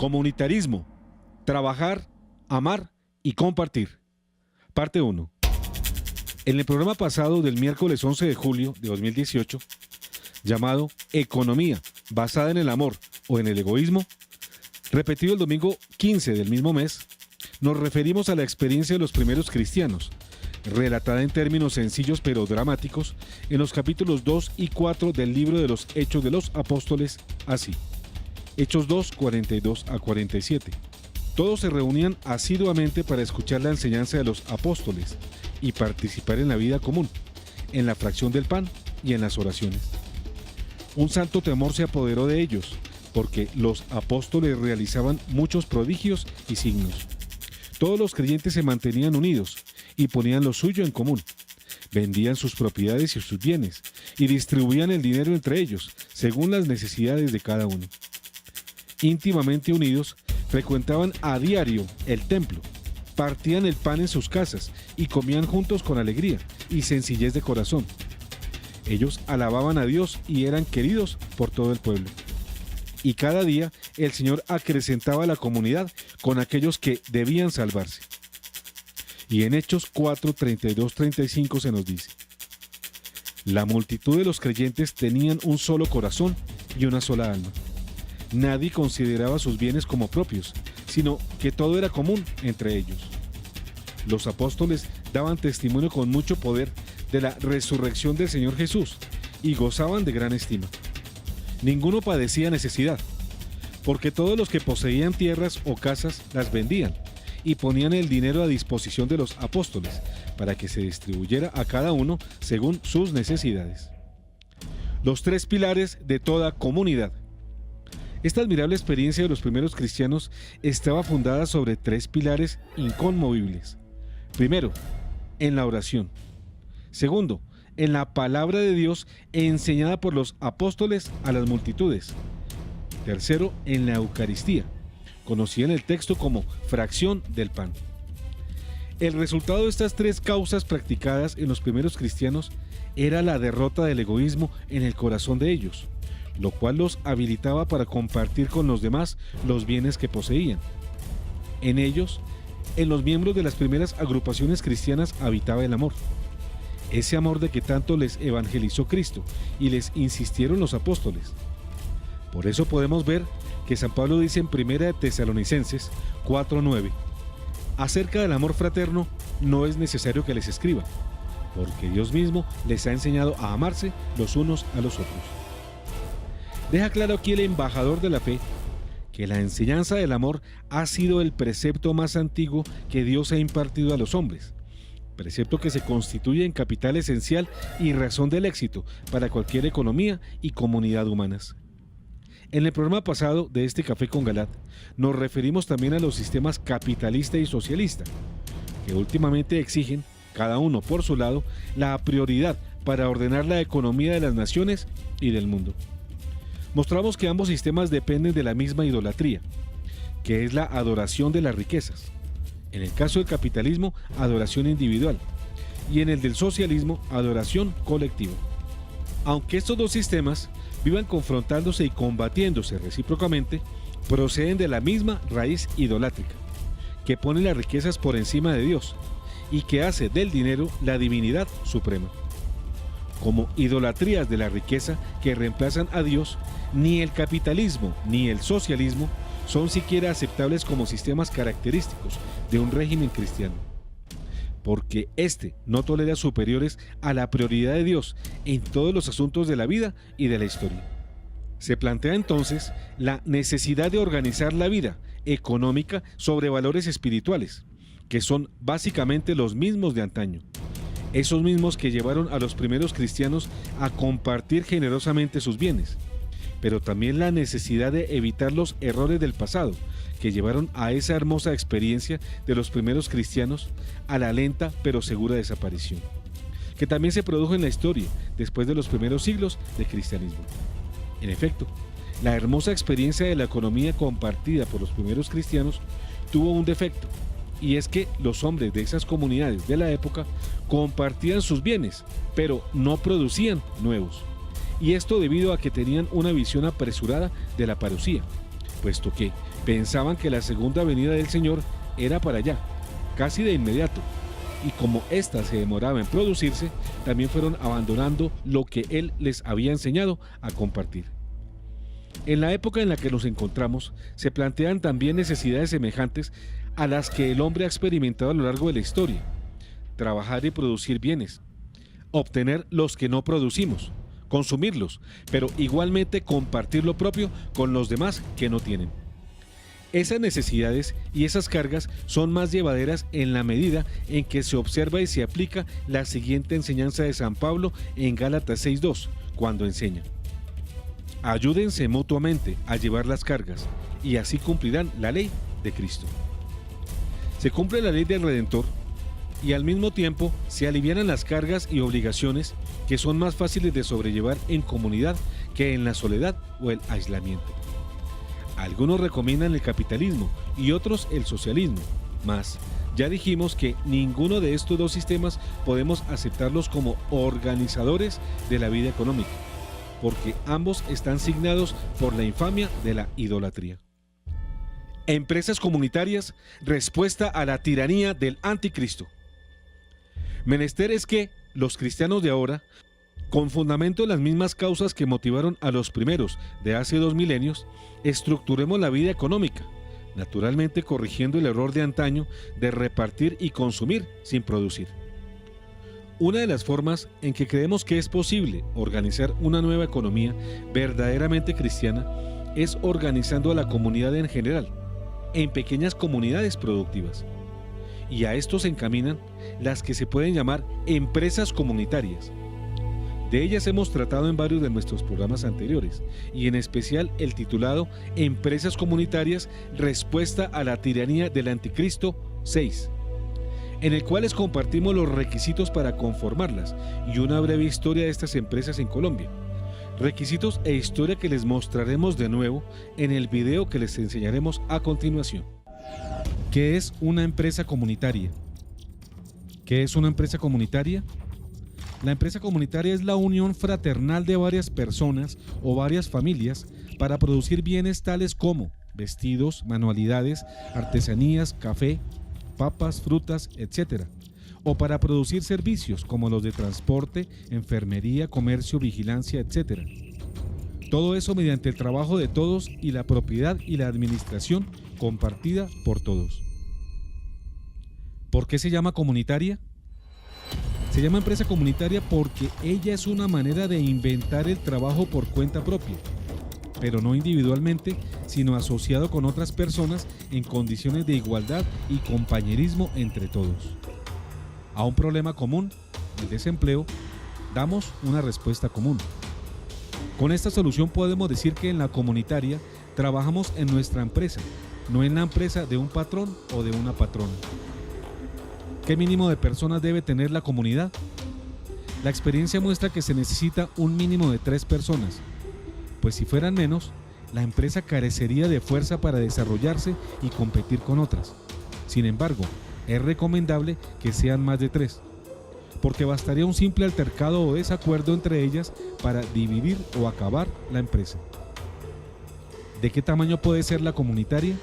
Comunitarismo, trabajar, amar y compartir. Parte 1. En el programa pasado del miércoles 11 de julio de 2018, llamado Economía basada en el amor o en el egoísmo, repetido el domingo 15 del mismo mes, nos referimos a la experiencia de los primeros cristianos, relatada en términos sencillos pero dramáticos en los capítulos 2 y 4 del libro de los Hechos de los Apóstoles, así. Hechos 2, 42 a 47. Todos se reunían asiduamente para escuchar la enseñanza de los apóstoles y participar en la vida común, en la fracción del pan y en las oraciones. Un santo temor se apoderó de ellos, porque los apóstoles realizaban muchos prodigios y signos. Todos los creyentes se mantenían unidos y ponían lo suyo en común. Vendían sus propiedades y sus bienes y distribuían el dinero entre ellos, según las necesidades de cada uno. Íntimamente unidos, frecuentaban a diario el templo, partían el pan en sus casas y comían juntos con alegría y sencillez de corazón. Ellos alababan a Dios y eran queridos por todo el pueblo. Y cada día el Señor acrecentaba la comunidad con aquellos que debían salvarse. Y en Hechos 4, 32, 35 se nos dice: la multitud de los creyentes tenían un solo corazón y una sola alma. Nadie consideraba sus bienes como propios, sino que todo era común entre ellos. Los apóstoles daban testimonio con mucho poder de la resurrección del Señor Jesús y gozaban de gran estima. Ninguno padecía necesidad, porque todos los que poseían tierras o casas las vendían y ponían el dinero a disposición de los apóstoles para que se distribuyera a cada uno según sus necesidades. Los tres pilares de toda comunidad. Esta admirable experiencia de los primeros cristianos estaba fundada sobre tres pilares inconmovibles. Primero, en la oración. Segundo, en la palabra de Dios enseñada por los apóstoles a las multitudes. Tercero, en la Eucaristía, conocida en el texto como fracción del pan. El resultado de estas tres causas practicadas en los primeros cristianos era la derrota del egoísmo en el corazón de ellos, lo cual los habilitaba para compartir con los demás los bienes que poseían. En ellos, en los miembros de las primeras agrupaciones cristianas habitaba el amor. Ese amor de que tanto les evangelizó Cristo y les insistieron los apóstoles. Por eso podemos ver que San Pablo dice en 1 Tesalonicenses 4:9: acerca del amor fraterno no es necesario que les escriba, porque Dios mismo les ha enseñado a amarse los unos a los otros. Deja claro aquí el embajador de la fe que la enseñanza del amor ha sido el precepto más antiguo que Dios ha impartido a los hombres, precepto que se constituye en capital esencial y razón del éxito para cualquier economía y comunidad humanas. En el programa pasado de este Café con Galat nos referimos también a los sistemas capitalista y socialista, que últimamente exigen, cada uno por su lado, la prioridad para ordenar la economía de las naciones y del mundo. Mostramos que ambos sistemas dependen de la misma idolatría, que es la adoración de las riquezas. En el caso del capitalismo, adoración individual, y en el del socialismo, adoración colectiva. Aunque estos dos sistemas vivan confrontándose y combatiéndose recíprocamente, proceden de la misma raíz idolátrica, que pone las riquezas por encima de Dios y que hace del dinero la divinidad suprema. Como idolatrías de la riqueza que reemplazan a Dios, ni el capitalismo ni el socialismo son siquiera aceptables como sistemas característicos de un régimen cristiano, porque éste no tolera superiores a la prioridad de Dios en todos los asuntos de la vida y de la historia. Se plantea entonces la necesidad de organizar la vida económica sobre valores espirituales, que son básicamente los mismos de antaño, esos mismos que llevaron a los primeros cristianos a compartir generosamente sus bienes, pero también la necesidad de evitar los errores del pasado que llevaron a esa hermosa experiencia de los primeros cristianos a la lenta pero segura desaparición, que también se produjo en la historia después de los primeros siglos de cristianismo. En efecto, la hermosa experiencia de la economía compartida por los primeros cristianos tuvo un defecto, y es que los hombres de esas comunidades de la época compartían sus bienes, pero no producían nuevos. Y esto debido a que tenían una visión apresurada de la parucía, puesto que pensaban que la segunda venida del Señor era para allá, casi de inmediato, y como ésta se demoraba en producirse, también fueron abandonando lo que Él les había enseñado a compartir. En la época en la que nos encontramos, se plantean también necesidades semejantes a las que el hombre ha experimentado a lo largo de la historia: trabajar y producir bienes, obtener los que no producimos, consumirlos, pero igualmente compartir lo propio con los demás que no tienen. Esas necesidades y esas cargas son más llevaderas en la medida en que se observa y se aplica la siguiente enseñanza de San Pablo en Gálatas 6:2, cuando enseña: ayúdense mutuamente a llevar las cargas, y así cumplirán la ley de Cristo. Se cumple la ley del Redentor, y al mismo tiempo se alivianan las cargas y obligaciones que son más fáciles de sobrellevar en comunidad que en la soledad o el aislamiento. Algunos recomiendan el capitalismo y otros el socialismo, mas ya dijimos que ninguno de estos dos sistemas podemos aceptarlos como organizadores de la vida económica, porque ambos están signados por la infamia de la idolatría. Empresas comunitarias, respuesta a la tiranía del anticristo. Menester es que los cristianos de ahora, con fundamento en las mismas causas que motivaron a los primeros de hace 2 milenios, estructuremos la vida económica, naturalmente corrigiendo el error de antaño de repartir y consumir sin producir. Una de las formas en que creemos que es posible organizar una nueva economía verdaderamente cristiana es organizando a la comunidad en general, en pequeñas comunidades productivas. Y a esto se encaminan las que se pueden llamar empresas comunitarias. De ellas hemos tratado en varios de nuestros programas anteriores, y en especial el titulado Empresas Comunitarias, Respuesta a la Tiranía del Anticristo 6, en el cual les compartimos los requisitos para conformarlas y una breve historia de estas empresas en Colombia. Requisitos e historia que les mostraremos de nuevo en el video que les enseñaremos a continuación. ¿Qué es una empresa comunitaria? ¿Qué es una empresa comunitaria? La empresa comunitaria es la unión fraternal de varias personas o varias familias para producir bienes tales como vestidos, manualidades, artesanías, café, papas, frutas, etc. O para producir servicios como los de transporte, enfermería, comercio, vigilancia, etc. Todo eso mediante el trabajo de todos y la propiedad y la administración compartida por todos. ¿Por qué se llama comunitaria? Se llama empresa comunitaria porque ella es una manera de inventar el trabajo por cuenta propia, pero no individualmente, sino asociado con otras personas en condiciones de igualdad y compañerismo entre todos. A un problema común, el desempleo, damos una respuesta común. Con esta solución podemos decir que en la comunitaria trabajamos en nuestra empresa, no en la empresa de un patrón o de una patrona. ¿Qué mínimo de personas debe tener la comunidad? La experiencia muestra que se necesita un mínimo de 3 personas, pues si fueran menos, la empresa carecería de fuerza para desarrollarse y competir con otras. Sin embargo, es recomendable que sean más de 3, porque bastaría un simple altercado o desacuerdo entre ellas para dividir o acabar la empresa. ¿De qué tamaño puede ser la comunitaria?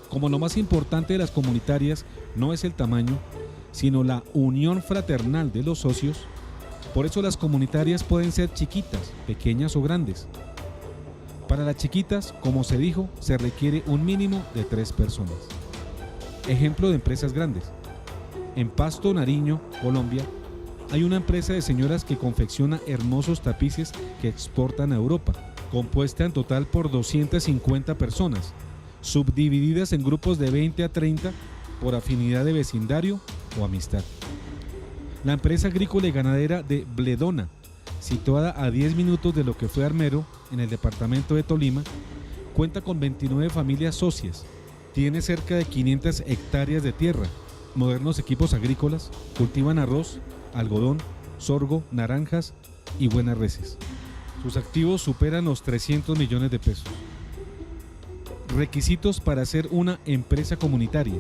Como lo más importante de las comunitarias no es el tamaño, sino la unión fraternal de los socios, por eso las comunitarias pueden ser chiquitas, pequeñas o grandes. Para las chiquitas, como se dijo, se requiere un mínimo de 3 personas. Ejemplo de empresas grandes. En Pasto, Nariño, Colombia, hay una empresa de señoras que confecciona hermosos tapices que exportan a Europa, compuesta en total por 250 personas, subdivididas en grupos de 20 a 30 por afinidad de vecindario o amistad. La empresa agrícola y ganadera de Bledona, situada a 10 minutos de lo que fue Armero, en el departamento de Tolima, cuenta con 29 familias socias, tiene cerca de 500 hectáreas de tierra, modernos equipos agrícolas, cultivan arroz, algodón, sorgo, naranjas y buenas reses. Sus activos superan los 300 millones de pesos. Requisitos para ser una empresa comunitaria.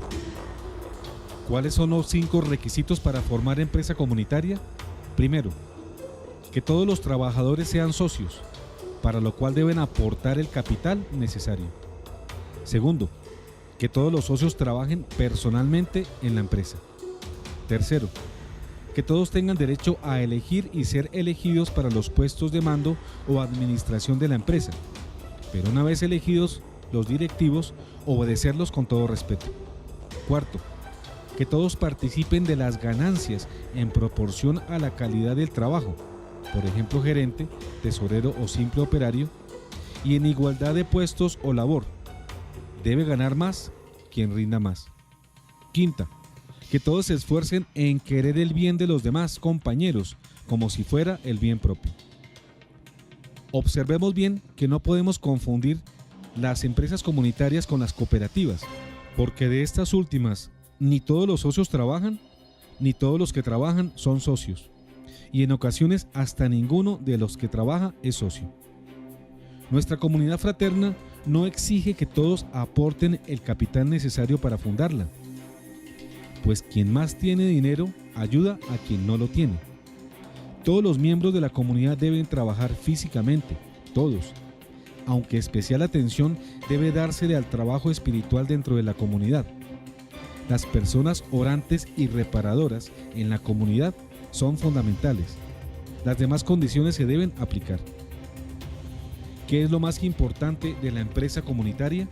¿Cuáles son los 5 requisitos para formar empresa comunitaria? Primero, que todos los trabajadores sean socios. para lo cual deben aportar el capital necesario. Segundo, que todos los socios trabajen personalmente en la empresa. Tercero, que todos tengan derecho a elegir y ser elegidos para los puestos de mando o administración de la empresa, pero una vez elegidos los directivos, obedecerlos con todo respeto. Cuarto, que todos participen de las ganancias en proporción a la calidad del trabajo, por ejemplo gerente, tesorero o simple operario, y en igualdad de puestos o labor. Debe ganar más quien rinda más. Quinta, que todos se esfuercen en querer el bien de los demás compañeros, como si fuera el bien propio. Observemos bien que no podemos confundir las empresas comunitarias con las cooperativas, porque de estas últimas ni todos los socios trabajan, ni todos los que trabajan son socios, y en ocasiones hasta ninguno de los que trabaja es socio. Nuestra comunidad fraterna no exige que todos aporten el capital necesario para fundarla, pues quien más tiene dinero ayuda a quien no lo tiene. Todos los miembros de la comunidad deben trabajar físicamente, todos, aunque especial atención debe dársele al trabajo espiritual dentro de la comunidad. Las personas orantes y reparadoras en la comunidad son fundamentales. Las demás condiciones se deben aplicar. ¿Qué es lo más importante de la empresa comunitaria?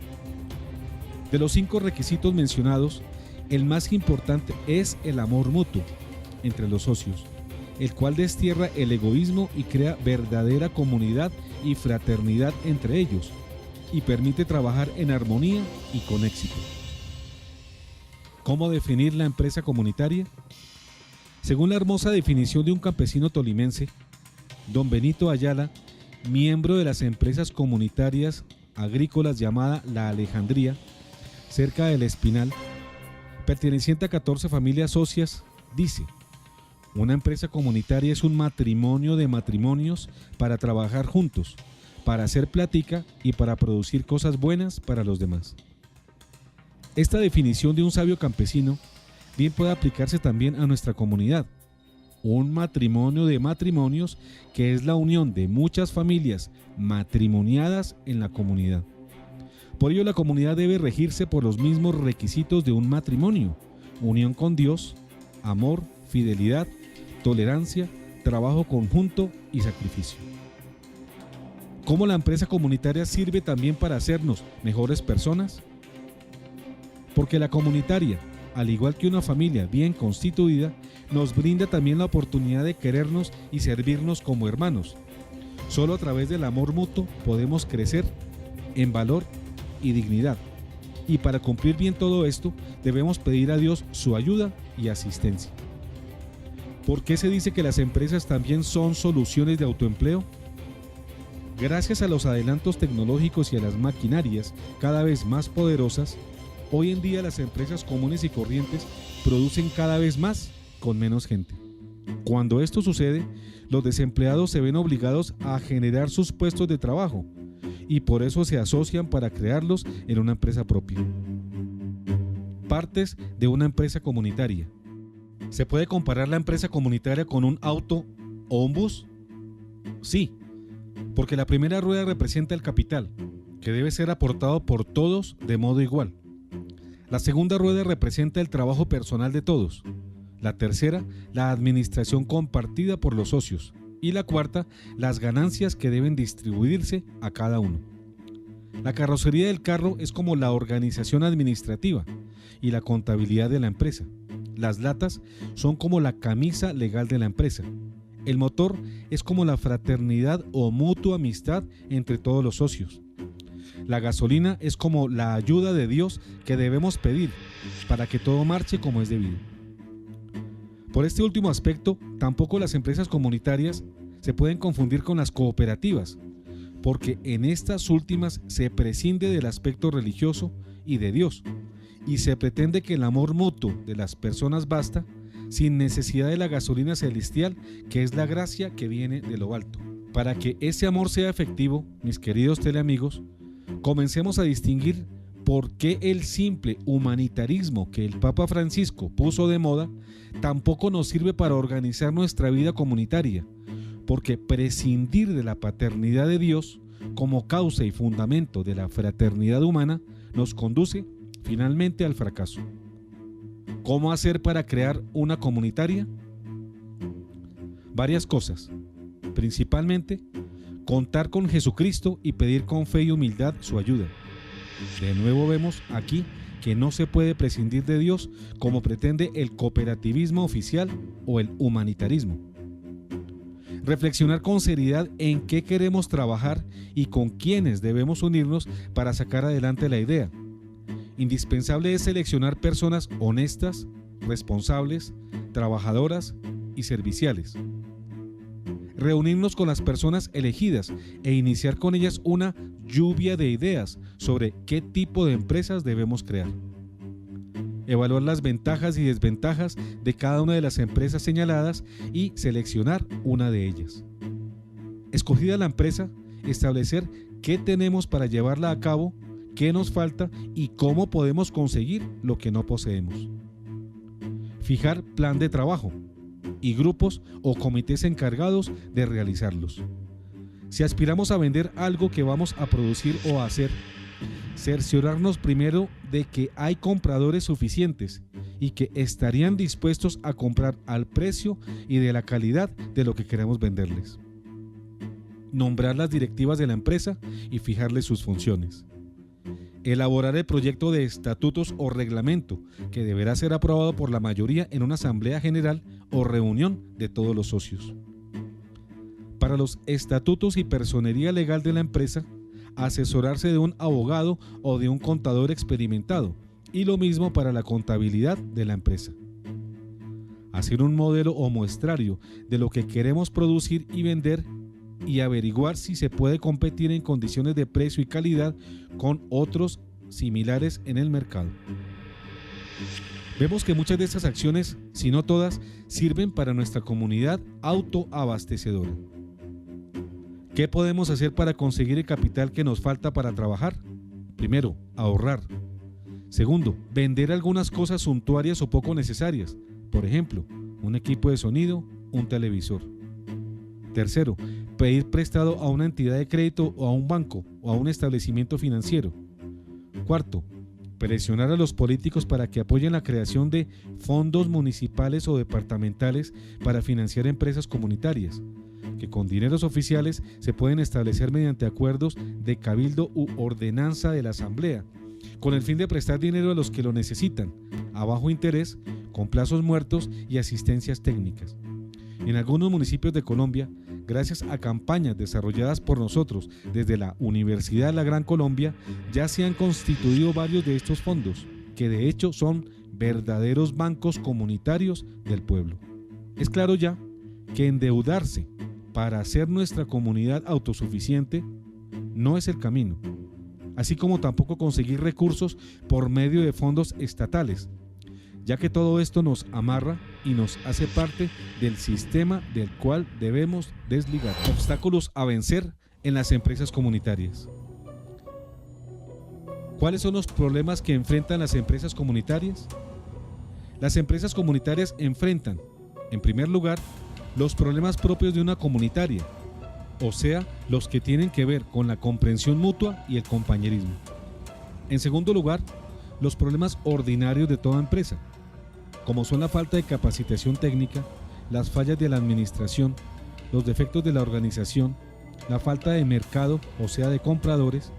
De los 5 requisitos mencionados, el más importante es el amor mutuo entre los socios, el cual destierra el egoísmo y crea verdadera comunidad y fraternidad entre ellos, y permite trabajar en armonía y con éxito. ¿Cómo definir la empresa comunitaria? Según la hermosa definición de un campesino tolimense, don Benito Ayala, miembro de las empresas comunitarias agrícolas llamada La Alejandría, cerca del Espinal, perteneciente a 14 familias socias, dice: una empresa comunitaria es un matrimonio de matrimonios para trabajar juntos, para hacer plática y para producir cosas buenas para los demás. Esta definición de un sabio campesino bien puede aplicarse también a nuestra comunidad. Un matrimonio de matrimonios que es la unión de muchas familias matrimoniadas en la comunidad. Por ello la comunidad debe regirse por los mismos requisitos de un matrimonio: unión con Dios, amor, fidelidad, tolerancia, trabajo conjunto y sacrificio. ¿Cómo la empresa comunitaria sirve también para hacernos mejores personas? Porque la comunitaria, al igual que una familia bien constituida, nos brinda también la oportunidad de querernos y servirnos como hermanos. Solo a través del amor mutuo podemos crecer en valor y dignidad. Y para cumplir bien todo esto, debemos pedir a Dios su ayuda y asistencia. ¿Por qué se dice que las empresas también son soluciones de autoempleo? Gracias a los adelantos tecnológicos y a las maquinarias cada vez más poderosas, hoy en día las empresas comunes y corrientes producen cada vez más con menos gente. Cuando esto sucede, los desempleados se ven obligados a generar sus puestos de trabajo y por eso se asocian para crearlos en una empresa propia. Partes de una empresa comunitaria. ¿Se puede comparar la empresa comunitaria con un auto o un bus? Sí, porque la primera rueda representa el capital, que debe ser aportado por todos de modo igual. La segunda rueda representa el trabajo personal de todos. La tercera, la administración compartida por los socios. Y la cuarta, las ganancias que deben distribuirse a cada uno. La carrocería del carro es como la organización administrativa y la contabilidad de la empresa. Las latas son como la camisa legal de la empresa. El motor es como la fraternidad o mutua amistad entre todos los socios. La gasolina es como la ayuda de Dios que debemos pedir para que todo marche como es debido. Por este último aspecto, tampoco las empresas comunitarias se pueden confundir con las cooperativas, porque en estas últimas se prescinde del aspecto religioso y de Dios, y se pretende que el amor mutuo de las personas basta sin necesidad de la gasolina celestial, que es la gracia que viene de lo alto. Para que ese amor sea efectivo, mis queridos teleamigos, comencemos a distinguir por qué el simple humanitarismo que el Papa Francisco puso de moda tampoco nos sirve para organizar nuestra vida comunitaria, porque prescindir de la paternidad de Dios como causa y fundamento de la fraternidad humana nos conduce finalmente al fracaso. ¿Cómo hacer para crear una comunitaria? Varias cosas. Principalmente, contar con Jesucristo y pedir con fe y humildad su ayuda. De nuevo vemos aquí que no se puede prescindir de Dios como pretende el cooperativismo oficial o el humanitarismo. Reflexionar con seriedad en qué queremos trabajar y con quiénes debemos unirnos para sacar adelante la idea. Indispensable es seleccionar personas honestas, responsables, trabajadoras y serviciales. Reunirnos con las personas elegidas e iniciar con ellas una lluvia de ideas sobre qué tipo de empresas debemos crear. Evaluar las ventajas y desventajas de cada una de las empresas señaladas y seleccionar una de ellas. Escogida la empresa, establecer qué tenemos para llevarla a cabo, qué nos falta y cómo podemos conseguir lo que no poseemos. Fijar plan de trabajo y grupos o comités encargados de realizarlos. Si aspiramos a vender algo que vamos a producir o a hacer, cerciorarnos primero de que hay compradores suficientes y que estarían dispuestos a comprar al precio y de la calidad de lo que queremos venderles. Nombrar las directivas de la empresa y fijarles sus funciones. Elaborar el proyecto de estatutos o reglamento que deberá ser aprobado por la mayoría en una asamblea general o reunión de todos los socios. Para los estatutos y personería legal de la empresa, asesorarse de un abogado o de un contador experimentado, y lo mismo para la contabilidad de la empresa. Hacer un modelo o muestrario de lo que queremos producir y vender y averiguar si se puede competir en condiciones de precio y calidad con otros similares en el mercado. Vemos que muchas de estas acciones, si no todas, sirven para nuestra comunidad autoabastecedora. ¿Qué podemos hacer para conseguir el capital que nos falta para trabajar? Primero, ahorrar. Segundo, vender algunas cosas suntuarias o poco necesarias. Por ejemplo, un equipo de sonido, un televisor. Tercero, pedir prestado a una entidad de crédito o a un banco o a un establecimiento financiero. Cuarto, presionar a los políticos para que apoyen la creación de fondos municipales o departamentales para financiar empresas comunitarias, que con dineros oficiales se pueden establecer mediante acuerdos de cabildo u ordenanza de la asamblea, con el fin de prestar dinero a los que lo necesitan, a bajo interés, con plazos muertos y asistencias técnicas. En algunos municipios de Colombia, gracias a campañas desarrolladas por nosotros desde la Universidad de la Gran Colombia, ya se han constituido varios de estos fondos, que de hecho son verdaderos bancos comunitarios del pueblo. Es claro ya que endeudarse para hacer nuestra comunidad autosuficiente no es el camino, así como tampoco conseguir recursos por medio de fondos estatales, ya que todo esto nos amarra y nos hace parte del sistema del cual debemos desligar. Obstáculos a vencer en las empresas comunitarias. ¿Cuáles son los problemas que enfrentan las empresas comunitarias? Las empresas comunitarias enfrentan, en primer lugar, los problemas propios de una comunitaria, o sea, los que tienen que ver con la comprensión mutua y el compañerismo. En segundo lugar, los problemas ordinarios de toda empresa, como son la falta de capacitación técnica, las fallas de la administración, los defectos de la organización, la falta de mercado, o sea, de compradores,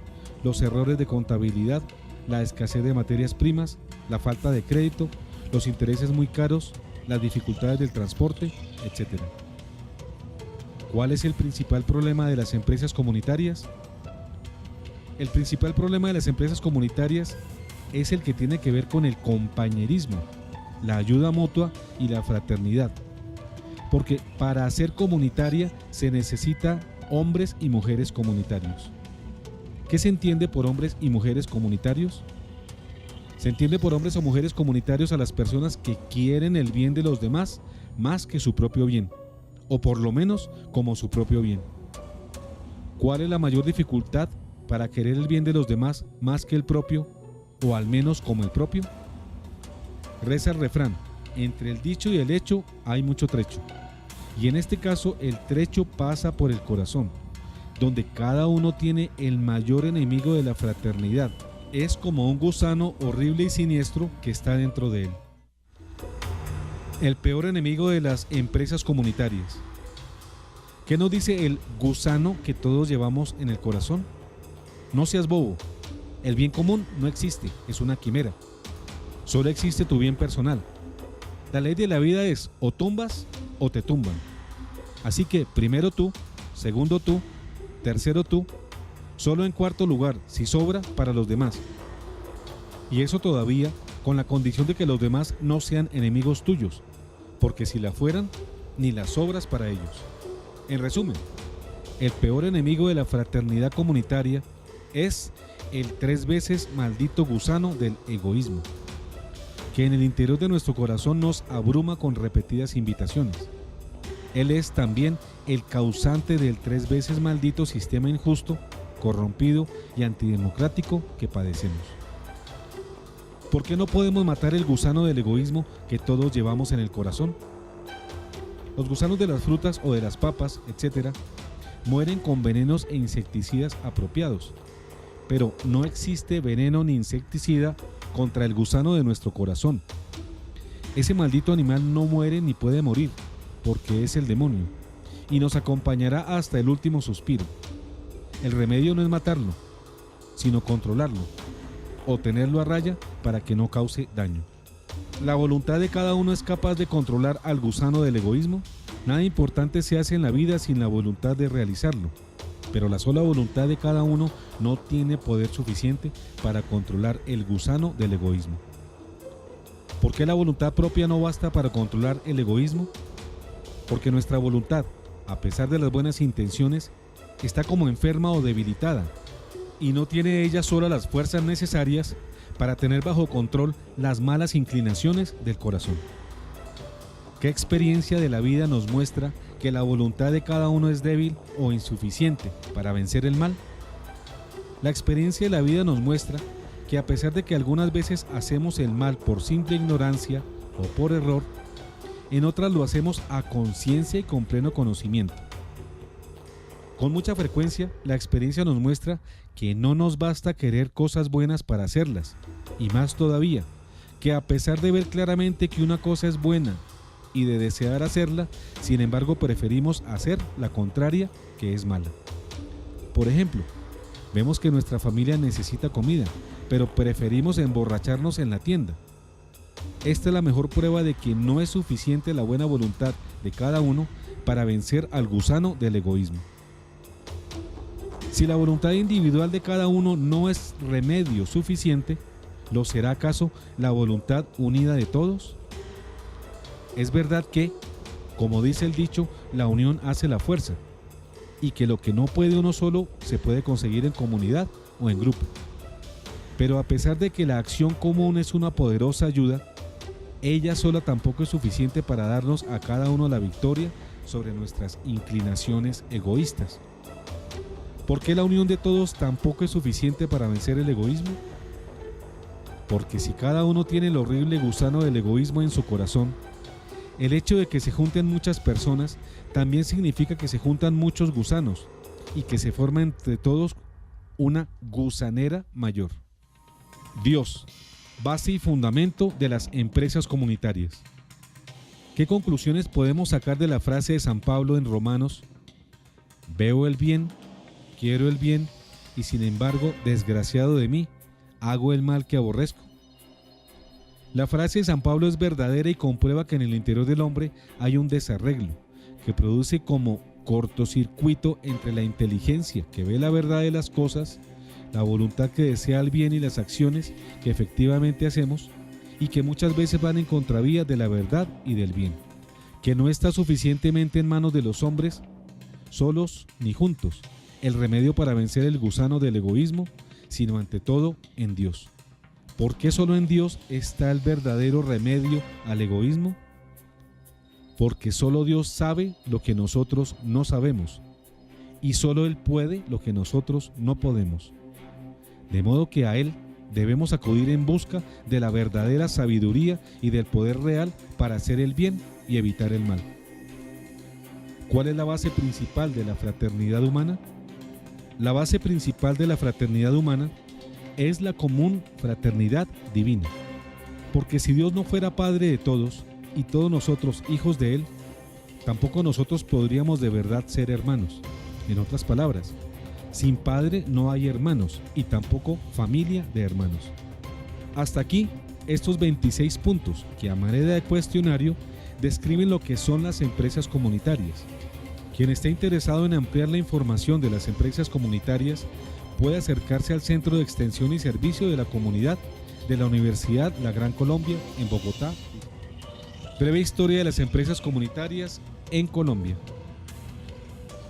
los errores de contabilidad, la escasez de materias primas, la falta de crédito, los intereses muy caros, las dificultades del transporte, etc. ¿Cuál es el principal problema de las empresas comunitarias? El principal problema de las empresas comunitarias es el que tiene que ver con el compañerismo, la ayuda mutua y la fraternidad, porque para ser comunitaria se necesita hombres y mujeres comunitarios. ¿Qué se entiende por hombres y mujeres comunitarios? Se entiende por hombres o mujeres comunitarios a las personas que quieren el bien de los demás más que su propio bien, o por lo menos como su propio bien. ¿Cuál es la mayor dificultad para querer el bien de los demás más que el propio, o al menos como el propio? Reza el refrán: entre el dicho y el hecho hay mucho trecho, y en este caso el trecho pasa por el corazón, donde cada uno tiene el mayor enemigo de la fraternidad. Es como un gusano horrible y siniestro que está dentro de él. El peor enemigo de las empresas comunitarias. ¿Qué nos dice el gusano que todos llevamos en el corazón? No seas bobo. El bien común no existe, es una quimera. Solo existe tu bien personal. La ley de la vida es o tumbas o te tumban. Así que primero tú, segundo tú, tercero tú, solo en cuarto lugar, si sobra, para los demás. Y eso todavía con la condición de que los demás no sean enemigos tuyos, porque si la fueran, ni las sobras para ellos. En resumen, el peor enemigo de la fraternidad comunitaria es el 3 veces maldito gusano del egoísmo, que en el interior de nuestro corazón nos abruma con repetidas invitaciones. Él es también el causante del 3 veces maldito sistema injusto, corrompido y antidemocrático que padecemos. ¿Por qué no podemos matar el gusano del egoísmo que todos llevamos en el corazón? Los gusanos de las frutas o de las papas, etc., mueren con venenos e insecticidas apropiados, pero no existe veneno ni insecticida contra el gusano de nuestro corazón. Ese maldito animal no muere ni puede morir, porque es el demonio, y nos acompañará hasta el último suspiro. El remedio no es matarlo, sino controlarlo, o tenerlo a raya para que no cause daño. ¿La voluntad de cada uno es capaz de controlar al gusano del egoísmo? Nada importante se hace en la vida sin la voluntad de realizarlo, pero la sola voluntad de cada uno no tiene poder suficiente para controlar el gusano del egoísmo. ¿Por qué la voluntad propia no basta para controlar el egoísmo? Porque nuestra voluntad, a pesar de las buenas intenciones, está como enferma o debilitada, y no tiene ella sola las fuerzas necesarias para tener bajo control las malas inclinaciones del corazón. ¿Qué experiencia de la vida nos muestra que la voluntad de cada uno es débil o insuficiente para vencer el mal? La experiencia de la vida nos muestra que a pesar de que algunas veces hacemos el mal por simple ignorancia o por error, en otras lo hacemos a conciencia y con pleno conocimiento. Con mucha frecuencia, la experiencia nos muestra que no nos basta querer cosas buenas para hacerlas, y más todavía, que a pesar de ver claramente que una cosa es buena y de desear hacerla, sin embargo preferimos hacer la contraria, que es mala. Por ejemplo, vemos que nuestra familia necesita comida, pero preferimos emborracharnos en la tienda. Esta es la mejor prueba de que no es suficiente la buena voluntad de cada uno para vencer al gusano del egoísmo. Si la voluntad individual de cada uno no es remedio suficiente, ¿lo será acaso la voluntad unida de todos? Es verdad que, como dice el dicho, la unión hace la fuerza, y que lo que no puede uno solo se puede conseguir en comunidad o en grupo. Pero a pesar de que la acción común es una poderosa ayuda, ella sola tampoco es suficiente para darnos a cada uno la victoria sobre nuestras inclinaciones egoístas. ¿Por qué la unión de todos tampoco es suficiente para vencer el egoísmo? Porque si cada uno tiene el horrible gusano del egoísmo en su corazón, el hecho de que se junten muchas personas también significa que se juntan muchos gusanos y que se forma entre todos una gusanera mayor. Dios, base y fundamento de las empresas comunitarias. ¿Qué conclusiones podemos sacar de la frase de San Pablo en Romanos? Veo el bien, quiero el bien, y sin embargo, desgraciado de mí, hago el mal que aborrezco. La frase de San Pablo es verdadera y comprueba que en el interior del hombre hay un desarreglo que produce como cortocircuito entre la inteligencia que ve la verdad de las cosas, la voluntad que desea el bien y las acciones que efectivamente hacemos, y que muchas veces van en contravía de la verdad y del bien, que no está suficientemente en manos de los hombres, solos ni juntos, el remedio para vencer el gusano del egoísmo, sino ante todo en Dios. ¿Por qué solo en Dios está el verdadero remedio al egoísmo? Porque solo Dios sabe lo que nosotros no sabemos, y solo Él puede lo que nosotros no podemos. De modo que a Él debemos acudir en busca de la verdadera sabiduría y del poder real para hacer el bien y evitar el mal. ¿Cuál es la base principal de la fraternidad humana? la base principal de la fraternidad humana es la común fraternidad divina. Porque si Dios no fuera Padre de todos y todos nosotros hijos de Él, tampoco nosotros podríamos de verdad ser hermanos. En otras palabras, sin Padre no hay hermanos y tampoco familia de hermanos. Hasta aquí, estos 26 puntos que a manera de cuestionario describen lo que son las empresas comunitarias. Quien esté interesado en ampliar la información de las empresas comunitarias puede acercarse al Centro de Extensión y Servicio de la Comunidad de la Universidad La Gran Colombia en Bogotá. Breve historia de las empresas comunitarias en Colombia.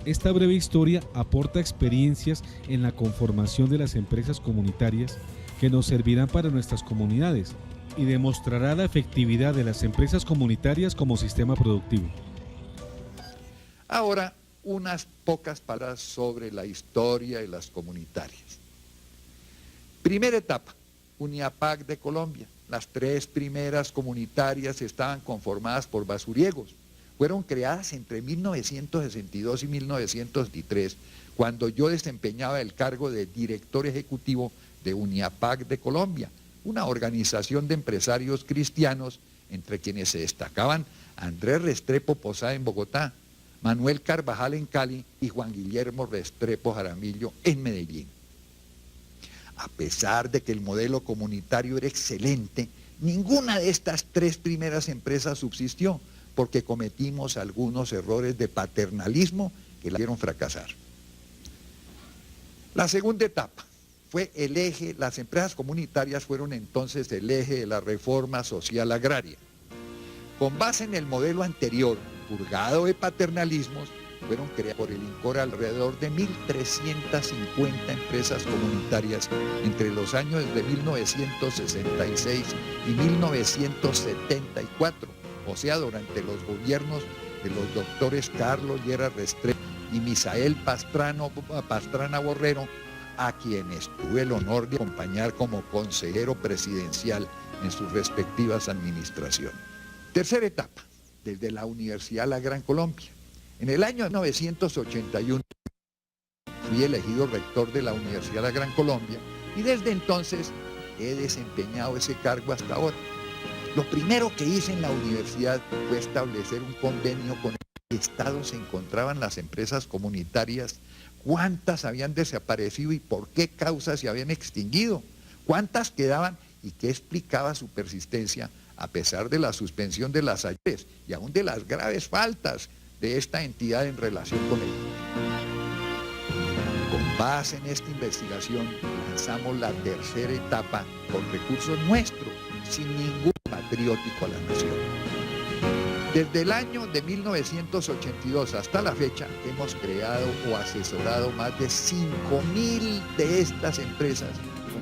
Esta breve historia aporta experiencias en la conformación de las empresas comunitarias que nos servirán para nuestras comunidades y demostrará la efectividad de las empresas comunitarias como sistema productivo. Ahora, unas pocas palabras sobre la historia de las comunitarias. Primera etapa, Uniapag de Colombia. Las 3 primeras comunitarias estaban conformadas por basuriegos. Fueron creadas entre 1962 y 1923, cuando yo desempeñaba el cargo de director ejecutivo de Uniapag de Colombia, una organización de empresarios cristianos, entre quienes se destacaban Andrés Restrepo Posada en Bogotá, Manuel Carvajal en Cali y Juan Guillermo Restrepo Jaramillo en Medellín. A pesar de que el modelo comunitario era excelente, ninguna de estas 3 primeras empresas subsistió porque cometimos algunos errores de paternalismo que la hicieron fracasar. La segunda etapa fue el eje, las empresas comunitarias fueron entonces el eje de la reforma social agraria. Con base en el modelo anterior, purgado de paternalismos, fueron creadas por el INCOR alrededor de 1.350 empresas comunitarias entre los años de 1966 y 1974, o sea, durante los gobiernos de los doctores Carlos Lleras Restrepo y Misael Pastrana Borrero, a quienes tuve el honor de acompañar como consejero presidencial en sus respectivas administraciones. Tercera etapa, desde la Universidad La Gran Colombia. En el año 1981 fui elegido rector de la Universidad La Gran Colombia y desde entonces he desempeñado ese cargo hasta ahora. Lo primero que hice en la universidad fue establecer un convenio con el Estado se encontraban las empresas comunitarias, cuántas habían desaparecido y por qué causas se habían extinguido, cuántas quedaban y qué explicaba su persistencia a pesar de la suspensión de las ayudas y aún de las graves faltas de esta entidad en relación con él. Con base en esta investigación lanzamos la tercera etapa con recursos nuestros, sin ningún patriótico a la nación. Desde el año de 1982 hasta la fecha hemos creado o asesorado más de 5.000 de estas empresas.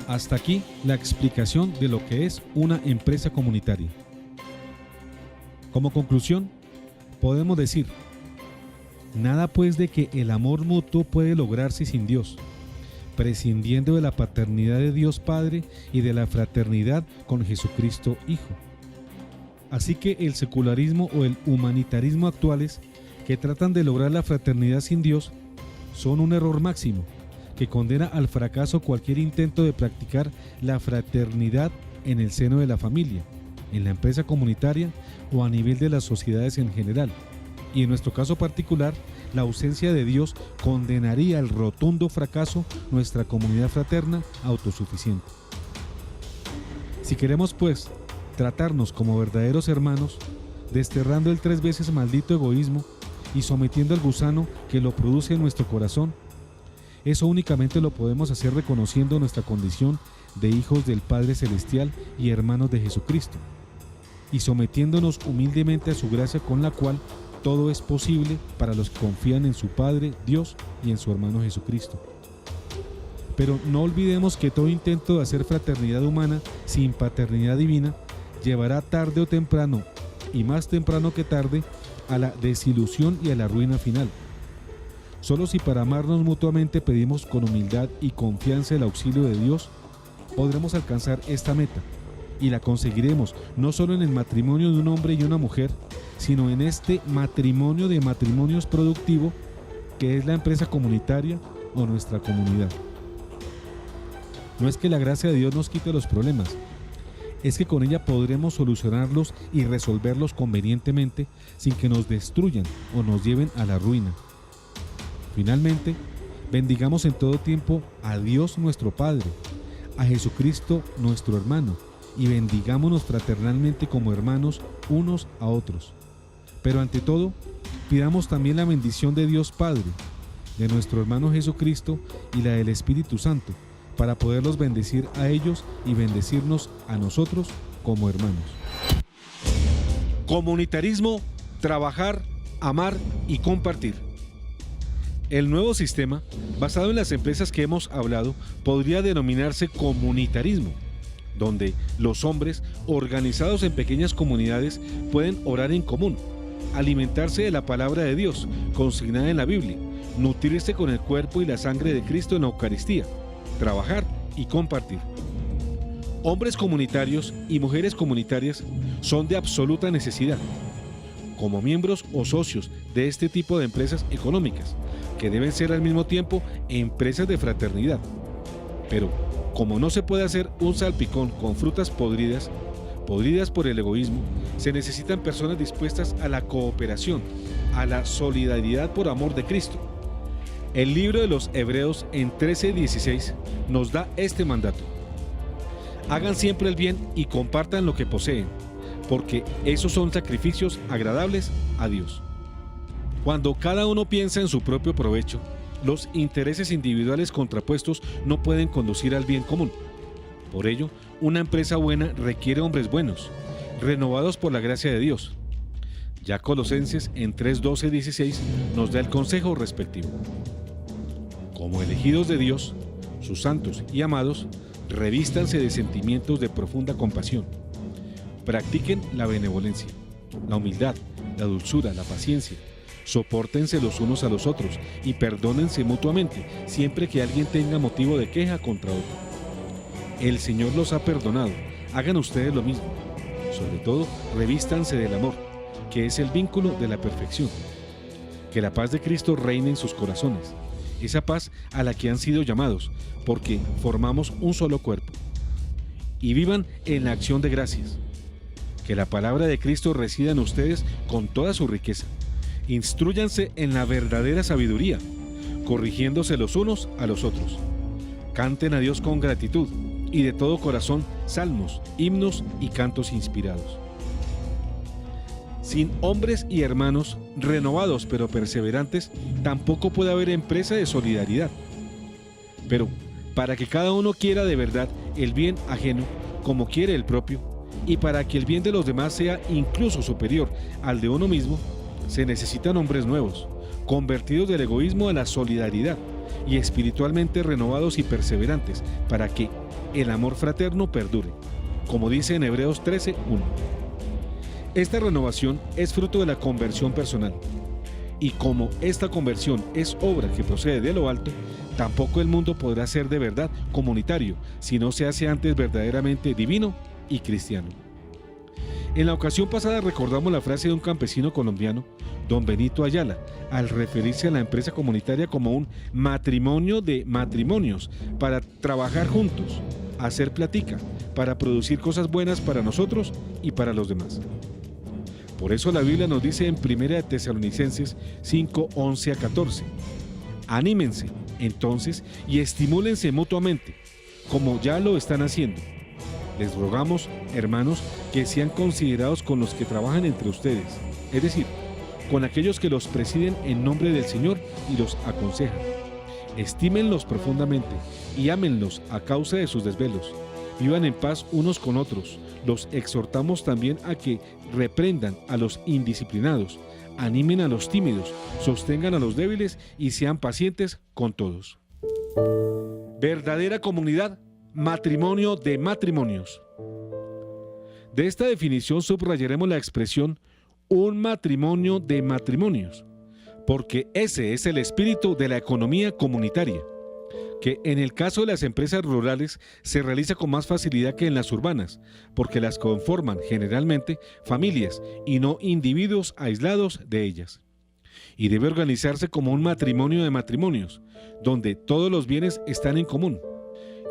Hasta aquí la explicación de lo que es una empresa comunitaria. Como conclusión, podemos decir, nada pues de que el amor mutuo puede lograrse sin Dios, prescindiendo de la paternidad de Dios Padre y de la fraternidad con Jesucristo Hijo. Así que el secularismo o el humanitarismo actuales que tratan de lograr la fraternidad sin Dios son un error máximo que condena al fracaso cualquier intento de practicar la fraternidad en el seno de la familia, en la empresa comunitaria o a nivel de las sociedades en general. Y en nuestro caso particular, la ausencia de Dios condenaría al rotundo fracaso nuestra comunidad fraterna autosuficiente. Si queremos pues tratarnos como verdaderos hermanos, desterrando el 3 veces maldito egoísmo y sometiendo al gusano que lo produce en nuestro corazón, eso únicamente lo podemos hacer reconociendo nuestra condición de hijos del Padre Celestial y hermanos de Jesucristo, y sometiéndonos humildemente a su gracia con la cual todo es posible para los que confían en su Padre, Dios y en su hermano Jesucristo. Pero no olvidemos que todo intento de hacer fraternidad humana sin paternidad divina llevará tarde o temprano, y más temprano que tarde, a la desilusión y a la ruina final. Solo si para amarnos mutuamente pedimos con humildad y confianza el auxilio de Dios, podremos alcanzar esta meta, y la conseguiremos no solo en el matrimonio de un hombre y una mujer, sino en este matrimonio de matrimonios productivo que es la empresa comunitaria o nuestra comunidad. No es que la gracia de Dios nos quite los problemas, es que con ella podremos solucionarlos y resolverlos convenientemente sin que nos destruyan o nos lleven a la ruina. Finalmente, bendigamos en todo tiempo a Dios nuestro Padre, a Jesucristo nuestro hermano, y bendigámonos fraternalmente como hermanos unos a otros. Pero ante todo, pidamos también la bendición de Dios Padre, de nuestro hermano Jesucristo y la del Espíritu Santo, para poderlos bendecir a ellos y bendecirnos a nosotros como hermanos. Comunitarismo, trabajar, amar y compartir. El nuevo sistema, basado en las empresas que hemos hablado, podría denominarse comunitarismo, donde los hombres, organizados en pequeñas comunidades, pueden orar en común, alimentarse de la palabra de Dios, consignada en la Biblia, nutrirse con el cuerpo y la sangre de Cristo en la Eucaristía, trabajar y compartir. Hombres comunitarios y mujeres comunitarias son de absoluta necesidad, como miembros o socios de este tipo de empresas económicas, que deben ser al mismo tiempo empresas de fraternidad. Pero, como no se puede hacer un salpicón con frutas podridas por el egoísmo, se necesitan personas dispuestas a la cooperación, a la solidaridad por amor de Cristo. El libro de los Hebreos en 13:16 nos da este mandato: hagan siempre el bien y compartan lo que poseen, porque esos son sacrificios agradables a Dios. Cuando cada uno piensa en su propio provecho, los intereses individuales contrapuestos no pueden conducir al bien común. Por ello, una empresa buena requiere hombres buenos, renovados por la gracia de Dios. Ya Colosenses en 3:12-16 nos da el consejo respectivo. Como elegidos de Dios, sus santos y amados, revístanse de sentimientos de profunda compasión. Practiquen la benevolencia, la humildad, la dulzura, la paciencia. Sopórtense los unos a los otros y perdónense mutuamente siempre que alguien tenga motivo de queja contra otro. El Señor los ha perdonado, hagan ustedes lo mismo. Sobre todo, revístanse del amor, que es el vínculo de la perfección. Que la paz de Cristo reine en sus corazones, esa paz a la que han sido llamados, porque formamos un solo cuerpo. Y vivan en la acción de gracias. Que la palabra de Cristo resida en ustedes con toda su riqueza. Instrúyanse en la verdadera sabiduría, corrigiéndose los unos a los otros. Canten a Dios con gratitud y de todo corazón salmos, himnos y cantos inspirados. Sin hombres y hermanos renovados pero perseverantes, tampoco puede haber empresa de solidaridad. Pero para que cada uno quiera de verdad el bien ajeno como quiere el propio, y para que el bien de los demás sea incluso superior al de uno mismo, se necesitan hombres nuevos, convertidos del egoísmo a la solidaridad y espiritualmente renovados y perseverantes, para que el amor fraterno perdure, como dice en Hebreos 13:1. Esta renovación es fruto de la conversión personal, y como esta conversión es obra que procede de lo alto, tampoco el mundo podrá ser de verdad comunitario si no se hace antes verdaderamente divino y cristiano. En la ocasión pasada recordamos la frase de un campesino colombiano, don Benito Ayala, al referirse a la empresa comunitaria como un matrimonio de matrimonios para trabajar juntos, hacer platica, para producir cosas buenas para nosotros y para los demás. Por eso la Biblia nos dice en 1 Tesalonicenses 5:11-14, anímense entonces y estimúlense mutuamente, como ya lo están haciendo. Les rogamos, hermanos, que sean considerados con los que trabajan entre ustedes, es decir, con aquellos que los presiden en nombre del Señor y los aconsejan. Estímenlos profundamente y ámenlos a causa de sus desvelos. Vivan en paz unos con otros. Los exhortamos también a que reprendan a los indisciplinados, animen a los tímidos, sostengan a los débiles y sean pacientes con todos. Verdadera comunidad, matrimonio de matrimonios. De esta definición subrayaremos la expresión un matrimonio de matrimonios, porque ese es el espíritu de la economía comunitaria, que en el caso de las empresas rurales se realiza con más facilidad que en las urbanas, porque las conforman generalmente familias y no individuos aislados de ellas. y debe organizarse como un matrimonio de matrimonios, donde todos los bienes están en común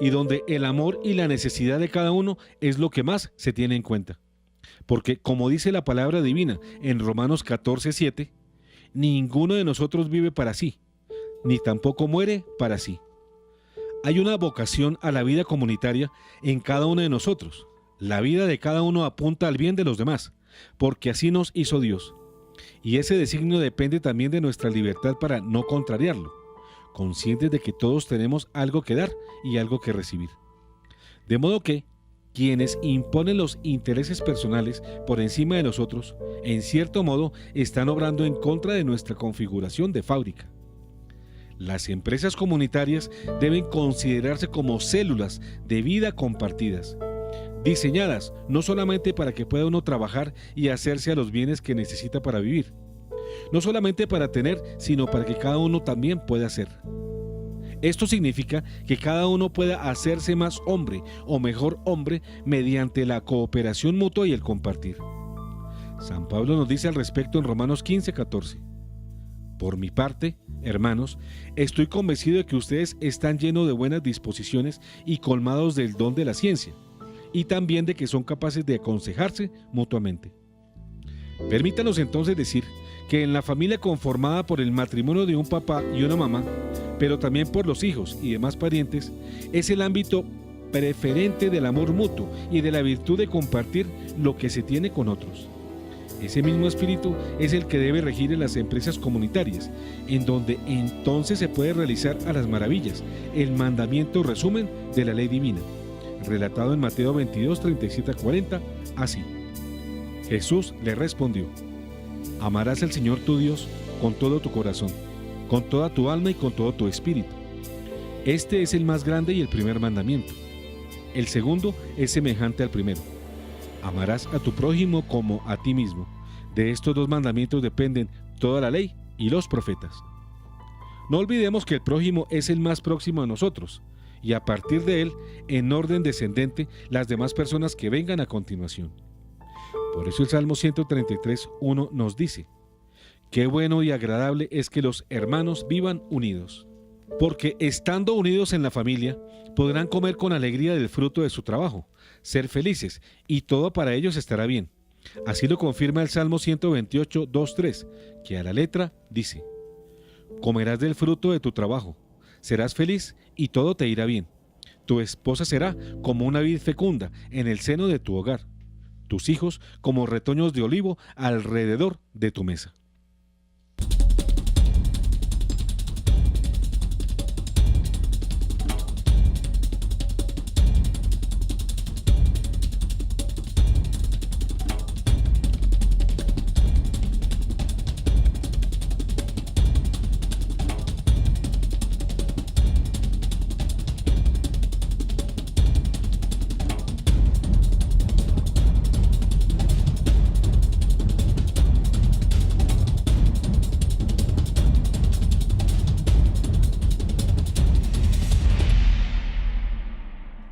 y donde el amor y la necesidad de cada uno es lo que más se tiene en cuenta. Porque, como dice la palabra divina en Romanos 14:7, ninguno de nosotros vive para sí, ni tampoco muere para sí. Hay una vocación a la vida comunitaria en cada uno de nosotros. La vida de cada uno apunta al bien de los demás, porque así nos hizo Dios. Y ese designio depende también de nuestra libertad para no contrariarlo, conscientes de que todos tenemos algo que dar y algo que recibir. De modo que, quienes imponen los intereses personales por encima de los otros, en cierto modo están obrando en contra de nuestra configuración de fábrica. Las empresas comunitarias deben considerarse como células de vida compartidas, diseñadas no solamente para que pueda uno trabajar y hacerse a los bienes que necesita para vivir, no solamente para tener, sino para que cada uno también pueda hacer. Esto significa que cada uno pueda hacerse más hombre o mejor hombre mediante la cooperación mutua y el compartir. San Pablo nos dice al respecto en Romanos 15:14. Por mi parte, hermanos, estoy convencido de que ustedes están llenos de buenas disposiciones y colmados del don de la ciencia, y también de que son capaces de aconsejarse mutuamente. Permítanos entonces decir que en la familia conformada por el matrimonio de un papá y una mamá, pero también por los hijos y demás parientes, es el ámbito preferente del amor mutuo y de la virtud de compartir lo que se tiene con otros. Ese mismo espíritu es el que debe regir en las empresas comunitarias, en donde entonces se puede realizar a las maravillas el mandamiento resumen de la ley divina, relatado en Mateo 22, 37-40, así. Jesús le respondió: amarás al Señor tu Dios con todo tu corazón, con toda tu alma y con todo tu espíritu. Este es el más grande y el primer mandamiento. El segundo es semejante al primero: amarás a tu prójimo como a ti mismo. De estos dos mandamientos dependen toda la ley y los profetas. No olvidemos que el prójimo es el más próximo a nosotros, y a partir de él, en orden descendente, las demás personas que vengan a continuación. Por eso el Salmo 133:1 nos dice: qué bueno y agradable es que los hermanos vivan unidos. Porque estando unidos en la familia, podrán comer con alegría del fruto de su trabajo, ser felices, y todo para ellos estará bien. Así lo confirma el Salmo 128:2-3, que a la letra dice: comerás del fruto de tu trabajo, serás feliz y todo te irá bien. Tu esposa será como una vid fecunda en el seno de tu hogar, tus hijos como retoños de olivo alrededor de tu mesa.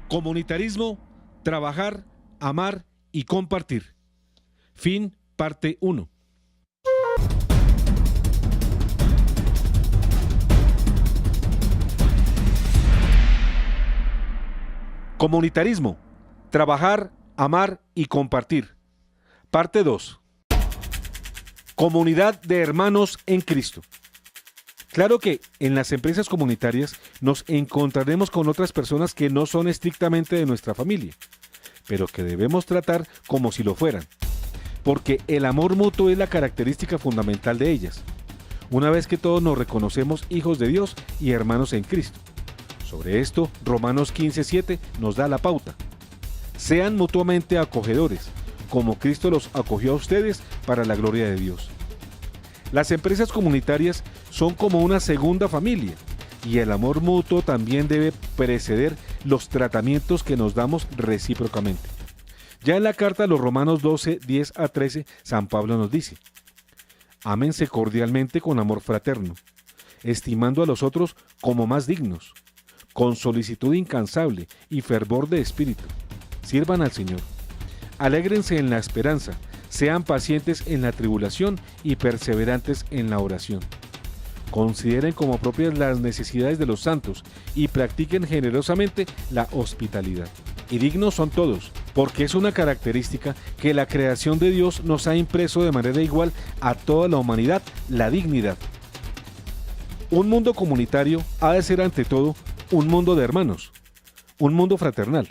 Comunitarismo, trabajar, amar y compartir. Fin, parte 1. Comunitarismo, trabajar, amar y compartir. Parte 2. Comunidad de hermanos en Cristo. Claro que en las empresas comunitarias nos encontraremos con otras personas que no son estrictamente de nuestra familia, pero que debemos tratar como si lo fueran, porque el amor mutuo es la característica fundamental de ellas, una vez que todos nos reconocemos hijos de Dios y hermanos en Cristo. Sobre esto, Romanos 15:7 nos da la pauta. Sean mutuamente acogedores, como Cristo los acogió a ustedes para la gloria de Dios. Las empresas comunitarias son como una segunda familia, y el amor mutuo también debe preceder los tratamientos que nos damos recíprocamente. Ya en la carta a los Romanos 12:10-13, San Pablo nos dice: ámense cordialmente con amor fraterno, estimando a los otros como más dignos, con solicitud incansable y fervor de espíritu. Sirvan al Señor. Alégrense en la esperanza, Sean pacientes en la tribulación y perseverantes en la oración. Consideren como propias las necesidades de los santos y practiquen generosamente la hospitalidad. Y dignos son todos, porque es una característica que la creación de Dios nos ha impreso de manera igual a toda la humanidad, la dignidad. Un mundo comunitario ha de ser ante todo un mundo de hermanos, un mundo fraternal.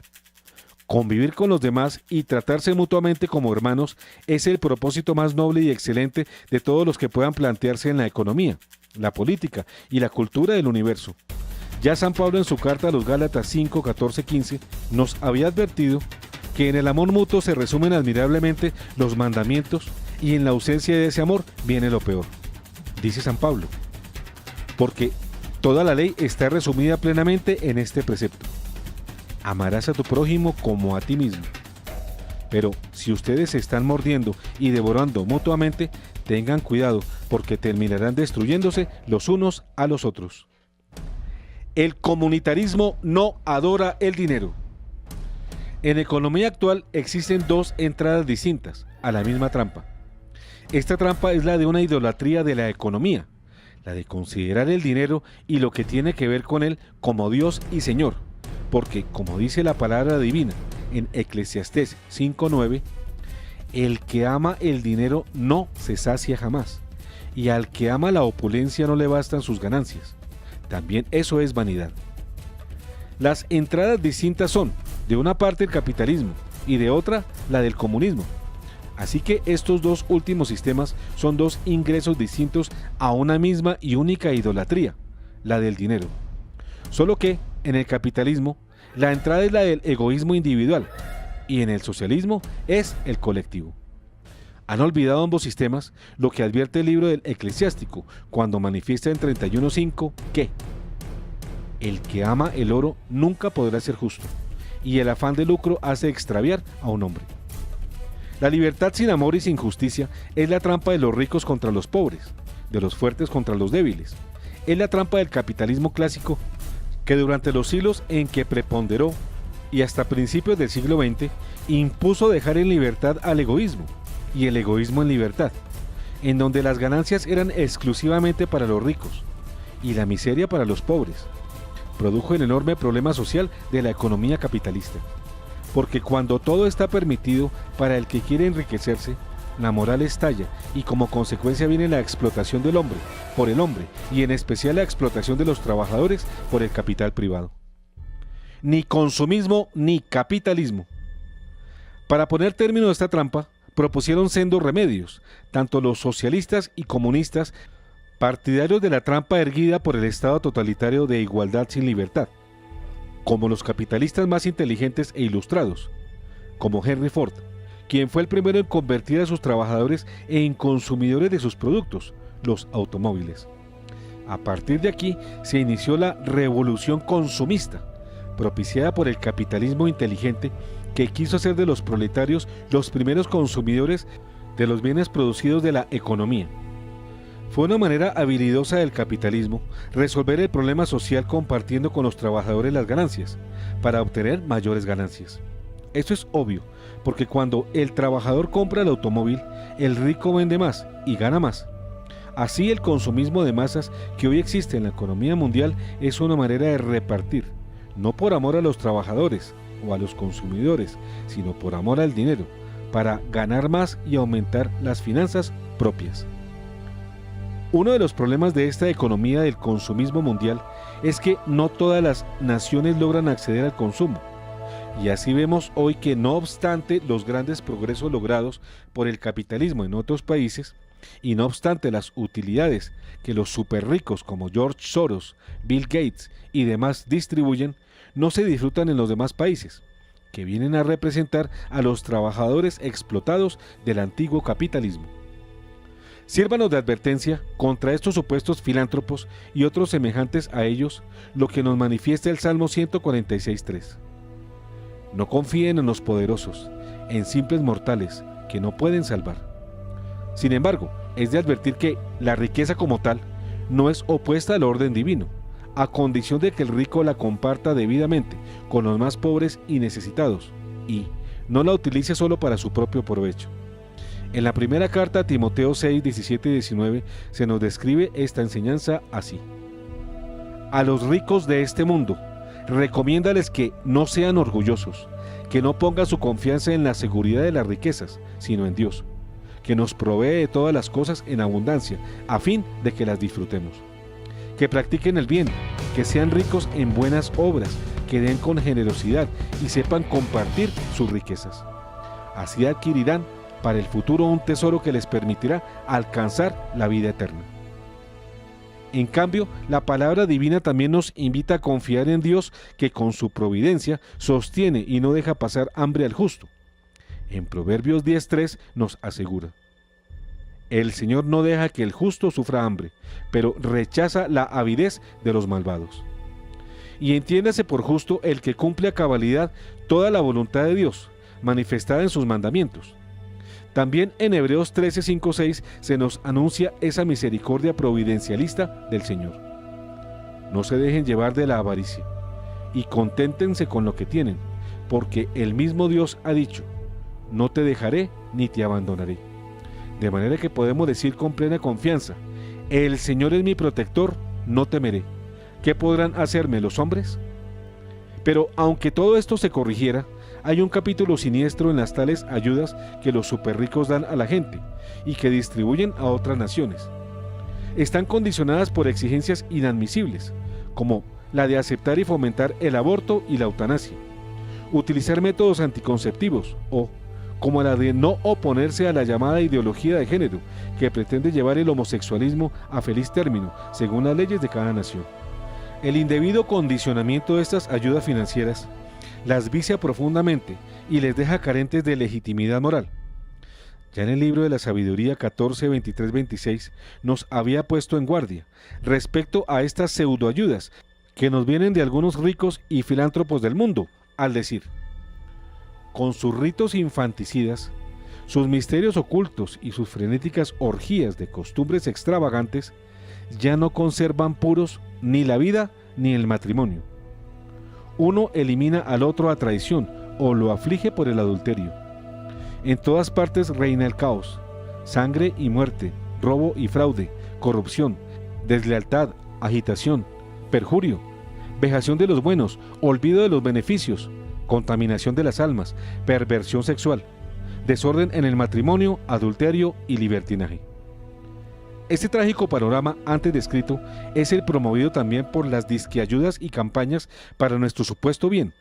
Convivir con los demás y tratarse mutuamente como hermanos es el propósito más noble y excelente de todos los que puedan plantearse en la economía, la política y la cultura del universo. Ya San Pablo en su carta a los Gálatas 5, 14, 15 nos había advertido que en el amor mutuo se resumen admirablemente los mandamientos y en la ausencia de ese amor viene lo peor. Dice San Pablo, porque toda la ley está resumida plenamente en este precepto. Amarás a tu prójimo como a ti mismo. Pero si ustedes se están mordiendo y devorando mutuamente, tengan cuidado porque terminarán destruyéndose los unos a los otros. El comunitarismo no adora el dinero. En economía actual existen dos entradas distintas a la misma trampa. Esta trampa es la de una idolatría de la economía, la de considerar el dinero y lo que tiene que ver con él como Dios y Señor. Porque, como dice la palabra divina en Eclesiastés 5:9, el que ama el dinero no se sacia jamás, y al que ama la opulencia no le bastan sus ganancias. También eso es vanidad. Las entradas distintas son, de una parte el capitalismo y de otra la del comunismo. Así que estos dos últimos sistemas son dos ingresos distintos a una misma y única idolatría, la del dinero. Solo que, en el capitalismo, la entrada es la del egoísmo individual y en el socialismo es el colectivo. Han olvidado ambos sistemas lo que advierte el libro del Eclesiástico cuando manifiesta en 31:5 que el que ama el oro nunca podrá ser justo y el afán de lucro hace extraviar a un hombre. La libertad sin amor y sin justicia es la trampa de los ricos contra los pobres, de los fuertes contra los débiles. Es la trampa del capitalismo clásico que durante los siglos en que preponderó y hasta principios del siglo XX impuso dejar en libertad al egoísmo y el egoísmo en libertad, en donde las ganancias eran exclusivamente para los ricos y la miseria para los pobres. Produjo el enorme problema social de la economía capitalista, porque cuando todo está permitido para el que quiere enriquecerse, la moral estalla y como consecuencia viene la explotación del hombre por el hombre y en especial la explotación de los trabajadores por el capital privado. Ni consumismo ni capitalismo. Para poner término a esta trampa, propusieron sendos remedios, tanto los socialistas y comunistas, partidarios de la trampa erguida por el Estado totalitario de igualdad sin libertad, como los capitalistas más inteligentes e ilustrados, como Henry Ford, quien fue el primero en convertir a sus trabajadores en consumidores de sus productos, los automóviles. A partir de aquí se inició la revolución consumista, propiciada por el capitalismo inteligente que quiso hacer de los proletarios los primeros consumidores de los bienes producidos de la economía. Fue una manera habilidosa del capitalismo resolver el problema social compartiendo con los trabajadores las ganancias, para obtener mayores ganancias. Esto es obvio, porque cuando el trabajador compra el automóvil, el rico vende más y gana más. Así el consumismo de masas que hoy existe en la economía mundial es una manera de repartir, no por amor a los trabajadores o a los consumidores, sino por amor al dinero, para ganar más y aumentar las finanzas propias. Uno de los problemas de esta economía del consumismo mundial es que no todas las naciones logran acceder al consumo. Y así vemos hoy que no obstante los grandes progresos logrados por el capitalismo en otros países, y no obstante las utilidades que los superricos como George Soros, Bill Gates y demás distribuyen, no se disfrutan en los demás países, que vienen a representar a los trabajadores explotados del antiguo capitalismo. Sírvanos de advertencia contra estos supuestos filántropos y otros semejantes a ellos lo que nos manifiesta el Salmo 146:3. No confíen en los poderosos, en simples mortales que no pueden salvar. Sin embargo, es de advertir que la riqueza como tal no es opuesta al orden divino, a condición de que el rico la comparta debidamente con los más pobres y necesitados, y no la utilice solo para su propio provecho. En la primera carta a Timoteo 6, 17 y 19 se nos describe esta enseñanza así. A los ricos de este mundo, recomiéndales que no sean orgullosos, que no pongan su confianza en la seguridad de las riquezas, sino en Dios, que nos provee de todas las cosas en abundancia, a fin de que las disfrutemos. Que practiquen el bien, que sean ricos en buenas obras, que den con generosidad y sepan compartir sus riquezas. Así adquirirán para el futuro un tesoro que les permitirá alcanzar la vida eterna. En cambio, la palabra divina también nos invita a confiar en Dios, que con su providencia sostiene y no deja pasar hambre al justo. En Proverbios 10:3 nos asegura: el Señor no deja que el justo sufra hambre, pero rechaza la avidez de los malvados. Y entiéndase por justo el que cumple a cabalidad toda la voluntad de Dios, manifestada en sus mandamientos. También en Hebreos 13, 5, 6 se nos anuncia esa misericordia providencialista del Señor. No se dejen llevar de la avaricia y conténtense con lo que tienen, porque el mismo Dios ha dicho: no te dejaré ni te abandonaré. De manera que podemos decir con plena confianza: el Señor es mi protector, no temeré. ¿Qué podrán hacerme los hombres? Pero aunque todo esto se corrigiera, hay un capítulo siniestro en las tales ayudas que los superricos dan a la gente y que distribuyen a otras naciones. Están condicionadas por exigencias inadmisibles, como la de aceptar y fomentar el aborto y la eutanasia, utilizar métodos anticonceptivos o como la de no oponerse a la llamada ideología de género que pretende llevar el homosexualismo a feliz término según las leyes de cada nación. El indebido condicionamiento de estas ayudas financieras las vicia profundamente y les deja carentes de legitimidad moral. Ya en el libro de la Sabiduría 14, 23, 26 nos había puesto en guardia respecto a estas pseudoayudas que nos vienen de algunos ricos y filántropos del mundo, al decir: con sus ritos infanticidas, sus misterios ocultos y sus frenéticas orgías de costumbres extravagantes, ya no conservan puros ni la vida ni el matrimonio. Uno elimina al otro a traición o lo aflige por el adulterio. En todas partes reina el caos, sangre y muerte, robo y fraude, corrupción, deslealtad, agitación, perjurio, vejación de los buenos, olvido de los beneficios, contaminación de las almas, perversión sexual, desorden en el matrimonio, adulterio y libertinaje. Este trágico panorama antes descrito es el promovido también por las disqueayudas y campañas para nuestro supuesto bien,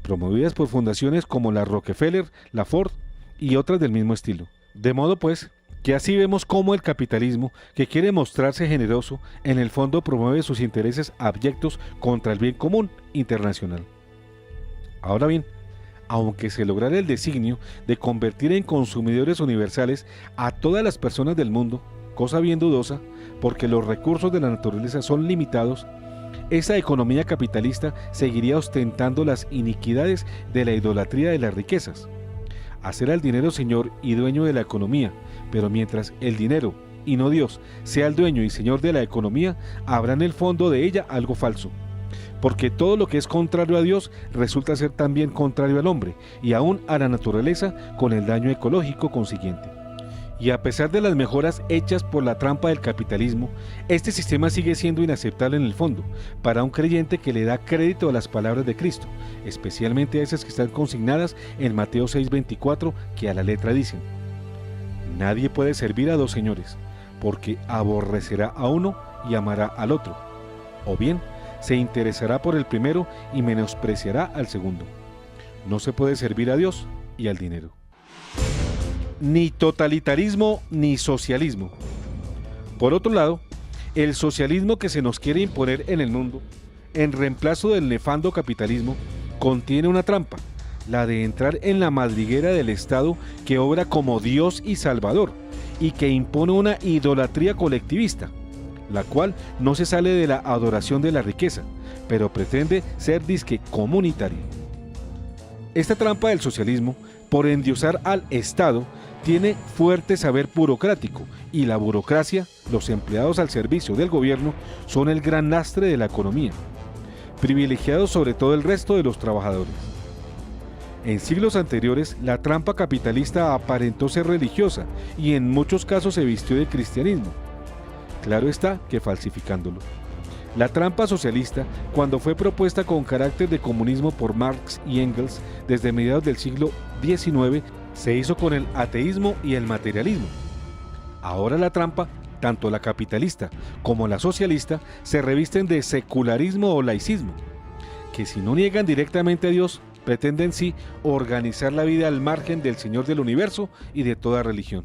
promovidas por fundaciones como la Rockefeller, la Ford y otras del mismo estilo. De modo pues, que así vemos cómo el capitalismo, que quiere mostrarse generoso, en el fondo promueve sus intereses abyectos contra el bien común internacional. Ahora bien, aunque se lograra el designio de convertir en consumidores universales a todas las personas del mundo, cosa bien dudosa, porque los recursos de la naturaleza son limitados, esa economía capitalista seguiría ostentando las iniquidades de la idolatría de las riquezas. Hacer al dinero señor y dueño de la economía, pero mientras el dinero, y no Dios, sea el dueño y señor de la economía, habrá en el fondo de ella algo falso. Porque todo lo que es contrario a Dios resulta ser también contrario al hombre, y aún a la naturaleza, con el daño ecológico consiguiente. Y a pesar de las mejoras hechas por la trampa del capitalismo, este sistema sigue siendo inaceptable en el fondo, para un creyente que le da crédito a las palabras de Cristo, especialmente a esas que están consignadas en Mateo 6:24, que a la letra dicen: nadie puede servir a dos señores, porque aborrecerá a uno y amará al otro, o bien se interesará por el primero y menospreciará al segundo. No se puede servir a Dios y al dinero. Ni totalitarismo ni socialismo. Por otro lado, el socialismo que se nos quiere imponer en el mundo, en reemplazo del nefando capitalismo, contiene una trampa, la de entrar en la madriguera del Estado que obra como Dios y Salvador, y que impone una idolatría colectivista, la cual no se sale de la adoración de la riqueza, pero pretende ser disque comunitaria. Esta trampa del socialismo, por endiosar al Estado, tiene fuerte saber burocrático, y la burocracia, los empleados al servicio del gobierno, son el gran lastre de la economía, privilegiados sobre todo el resto de los trabajadores. En siglos anteriores, la trampa capitalista aparentó ser religiosa y en muchos casos se vistió de cristianismo. Claro está que falsificándolo. La trampa socialista, cuando fue propuesta con carácter de comunismo por Marx y Engels desde mediados del siglo XIX, se hizo con el ateísmo y el materialismo. Ahora la trampa, tanto la capitalista como la socialista, se revisten de secularismo o laicismo, que si no niegan directamente a Dios, pretenden sí organizar la vida al margen del Señor del universo y de toda religión.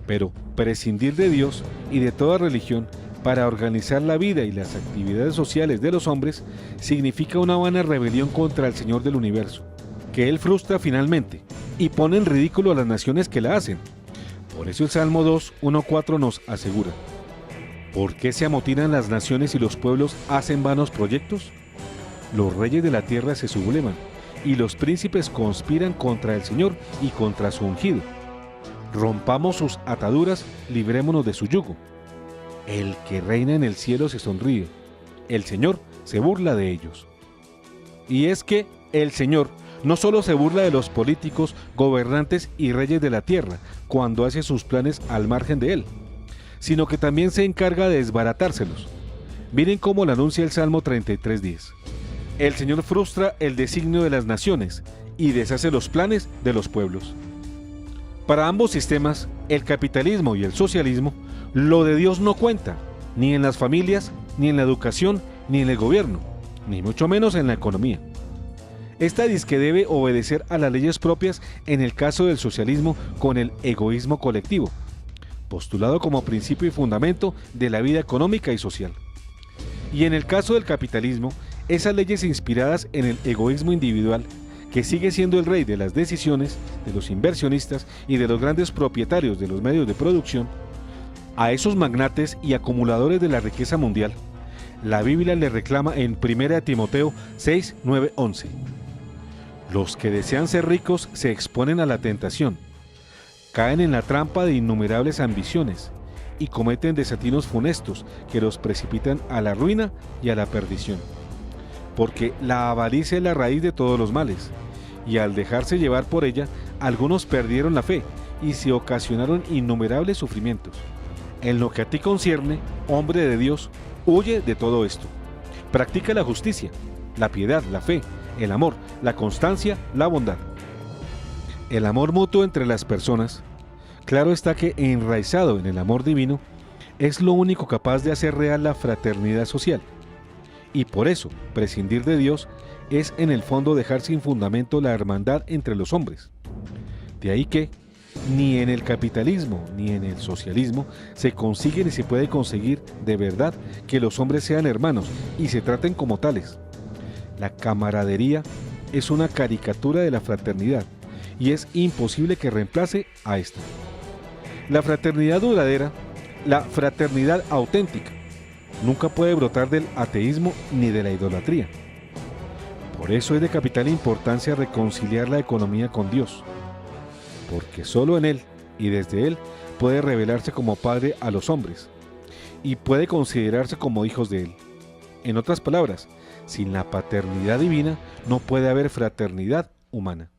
Pero prescindir de Dios y de toda religión para organizar la vida y las actividades sociales de los hombres significa una vana rebelión contra el Señor del universo, que Él frustra finalmente y pone en ridículo a las naciones que la hacen. Por eso el Salmo 2, 1:4 nos asegura: ¿por qué se amotinan las naciones y los pueblos hacen vanos proyectos? Los reyes de la tierra se sublevan, y los príncipes conspiran contra el Señor y contra su ungido. Rompamos sus ataduras, librémonos de su yugo. El que reina en el cielo se sonríe, el Señor se burla de ellos. Y es que el Señor no solo se burla de los políticos, gobernantes y reyes de la tierra cuando hace sus planes al margen de Él, sino que también se encarga de desbaratárselos. Miren cómo lo anuncia el Salmo 33:10. El Señor frustra el designio de las naciones y deshace los planes de los pueblos. Para ambos sistemas, el capitalismo y el socialismo, lo de Dios no cuenta, ni en las familias, ni en la educación, ni en el gobierno, ni mucho menos en la economía. Esta disque debe obedecer a las leyes propias en el caso del socialismo con el egoísmo colectivo, postulado como principio y fundamento de la vida económica y social. Y en el caso del capitalismo, esas leyes inspiradas en el egoísmo individual, que sigue siendo el rey de las decisiones, de los inversionistas y de los grandes propietarios de los medios de producción, a esos magnates y acumuladores de la riqueza mundial, la Biblia le reclama en 1 Timoteo 6, 9, 11. Los que desean ser ricos se exponen a la tentación, caen en la trampa de innumerables ambiciones y cometen desatinos funestos que los precipitan a la ruina y a la perdición. Porque la avaricia es la raíz de todos los males, y al dejarse llevar por ella, algunos perdieron la fe y se ocasionaron innumerables sufrimientos. En lo que a ti concierne, hombre de Dios, huye de todo esto. Practica la justicia, la piedad, la fe, el amor, la constancia, la bondad. El amor mutuo entre las personas, claro está que enraizado en el amor divino, es lo único capaz de hacer real la fraternidad social. Y por eso, prescindir de Dios es en el fondo dejar sin fundamento la hermandad entre los hombres. De ahí que, ni en el capitalismo ni en el socialismo se consigue ni se puede conseguir de verdad que los hombres sean hermanos y se traten como tales. La camaradería es una caricatura de la fraternidad y es imposible que reemplace a esta. La fraternidad duradera, la fraternidad auténtica, nunca puede brotar del ateísmo ni de la idolatría. Por eso es de capital importancia reconciliar la economía con Dios, porque solo en Él y desde Él puede revelarse como Padre a los hombres y puede considerarse como hijos de Él. En otras palabras, sin la paternidad divina no puede haber fraternidad humana.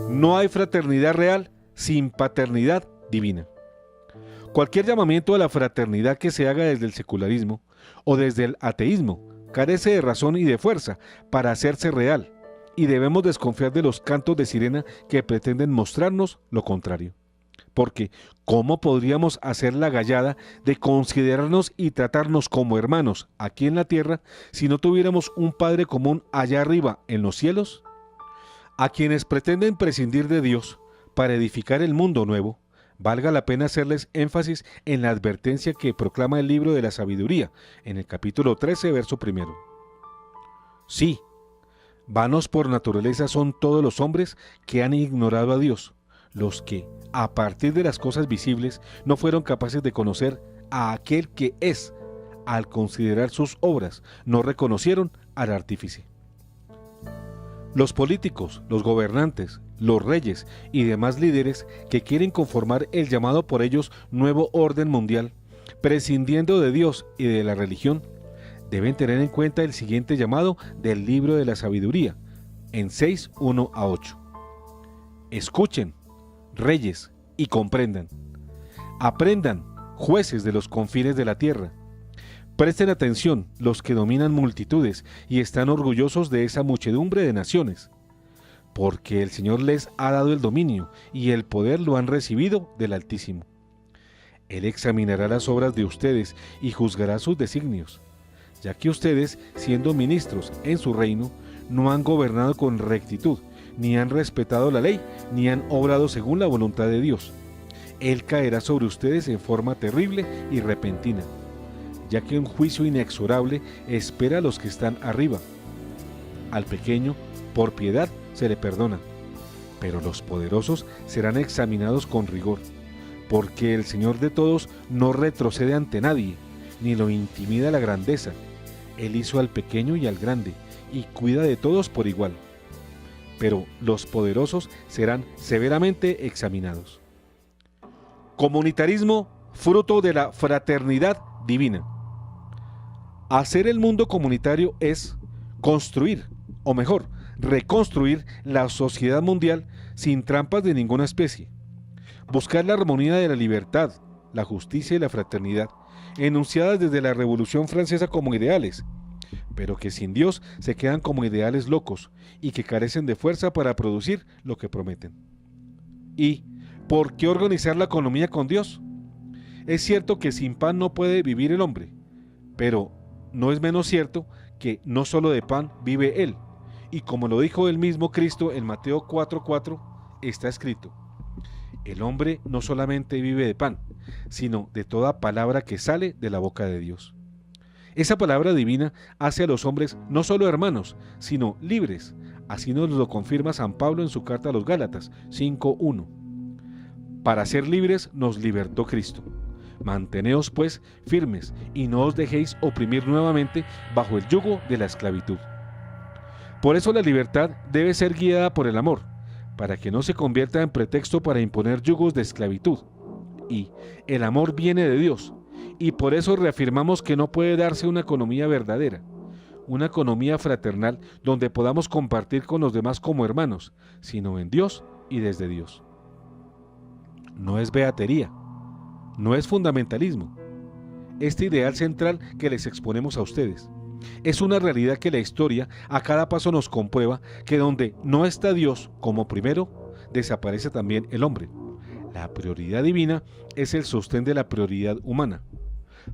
No hay fraternidad real sin paternidad divina. Cualquier llamamiento a la fraternidad que se haga desde el secularismo o desde el ateísmo carece de razón y de fuerza para hacerse real, y debemos desconfiar de los cantos de sirena que pretenden mostrarnos lo contrario. Porque, ¿cómo podríamos hacer la gallada de considerarnos y tratarnos como hermanos aquí en la tierra si no tuviéramos un Padre común allá arriba en los cielos? A quienes pretenden prescindir de Dios para edificar el mundo nuevo, valga la pena hacerles énfasis en la advertencia que proclama el libro de la sabiduría, en el capítulo 13, verso 1. Sí, vanos por naturaleza son todos los hombres que han ignorado a Dios, los que, a partir de las cosas visibles, no fueron capaces de conocer a aquel que es, al considerar sus obras, no reconocieron al artífice. Los políticos, los gobernantes, los reyes y demás líderes que quieren conformar el llamado por ellos nuevo orden mundial, prescindiendo de Dios y de la religión, deben tener en cuenta el siguiente llamado del libro de la sabiduría, en 6, 1 a 8. Escuchen, reyes, y comprendan. Aprendan, jueces de los confines de la tierra. Presten atención los que dominan multitudes y están orgullosos de esa muchedumbre de naciones, porque el Señor les ha dado el dominio y el poder lo han recibido del Altísimo. Él examinará las obras de ustedes y juzgará sus designios, ya que ustedes, siendo ministros en su reino, no han gobernado con rectitud, ni han respetado la ley, ni han obrado según la voluntad de Dios. Él caerá sobre ustedes en forma terrible y repentina, ya que un juicio inexorable espera a los que están arriba. Al pequeño, por piedad, se le perdona, pero los poderosos serán examinados con rigor, porque el Señor de todos no retrocede ante nadie, ni lo intimida la grandeza. Él hizo al pequeño y al grande, y cuida de todos por igual. Pero los poderosos serán severamente examinados. Comunitarismo, fruto de la fraternidad divina. Hacer el mundo comunitario es construir, o mejor, reconstruir la sociedad mundial sin trampas de ninguna especie. Buscar la armonía de la libertad, la justicia y la fraternidad, enunciadas desde la Revolución Francesa como ideales, pero que sin Dios se quedan como ideales locos y que carecen de fuerza para producir lo que prometen. ¿Y por qué organizar la economía con Dios? Es cierto que sin pan no puede vivir el hombre, pero no es menos cierto que no solo de pan vive él, y como lo dijo el mismo Cristo en Mateo 4:4, está escrito: el hombre no solamente vive de pan, sino de toda palabra que sale de la boca de Dios. Esa palabra divina hace a los hombres no solo hermanos, sino libres. Así nos lo confirma San Pablo en su carta a los Gálatas 5:1. Para ser libres nos libertó Cristo. Manteneos pues firmes y no os dejéis oprimir nuevamente bajo el yugo de la esclavitud. Por eso la libertad debe ser guiada por el amor, para que no se convierta en pretexto para imponer yugos de esclavitud. Y el amor viene de Dios, y por eso reafirmamos que no puede darse una economía verdadera, una economía fraternal donde podamos compartir con los demás como hermanos, sino en Dios y desde Dios. No es beatería, no es fundamentalismo. Este ideal central que les exponemos a ustedes es una realidad que la historia a cada paso nos comprueba, que donde no está Dios como primero, desaparece también el hombre. La prioridad divina es el sostén de la prioridad humana.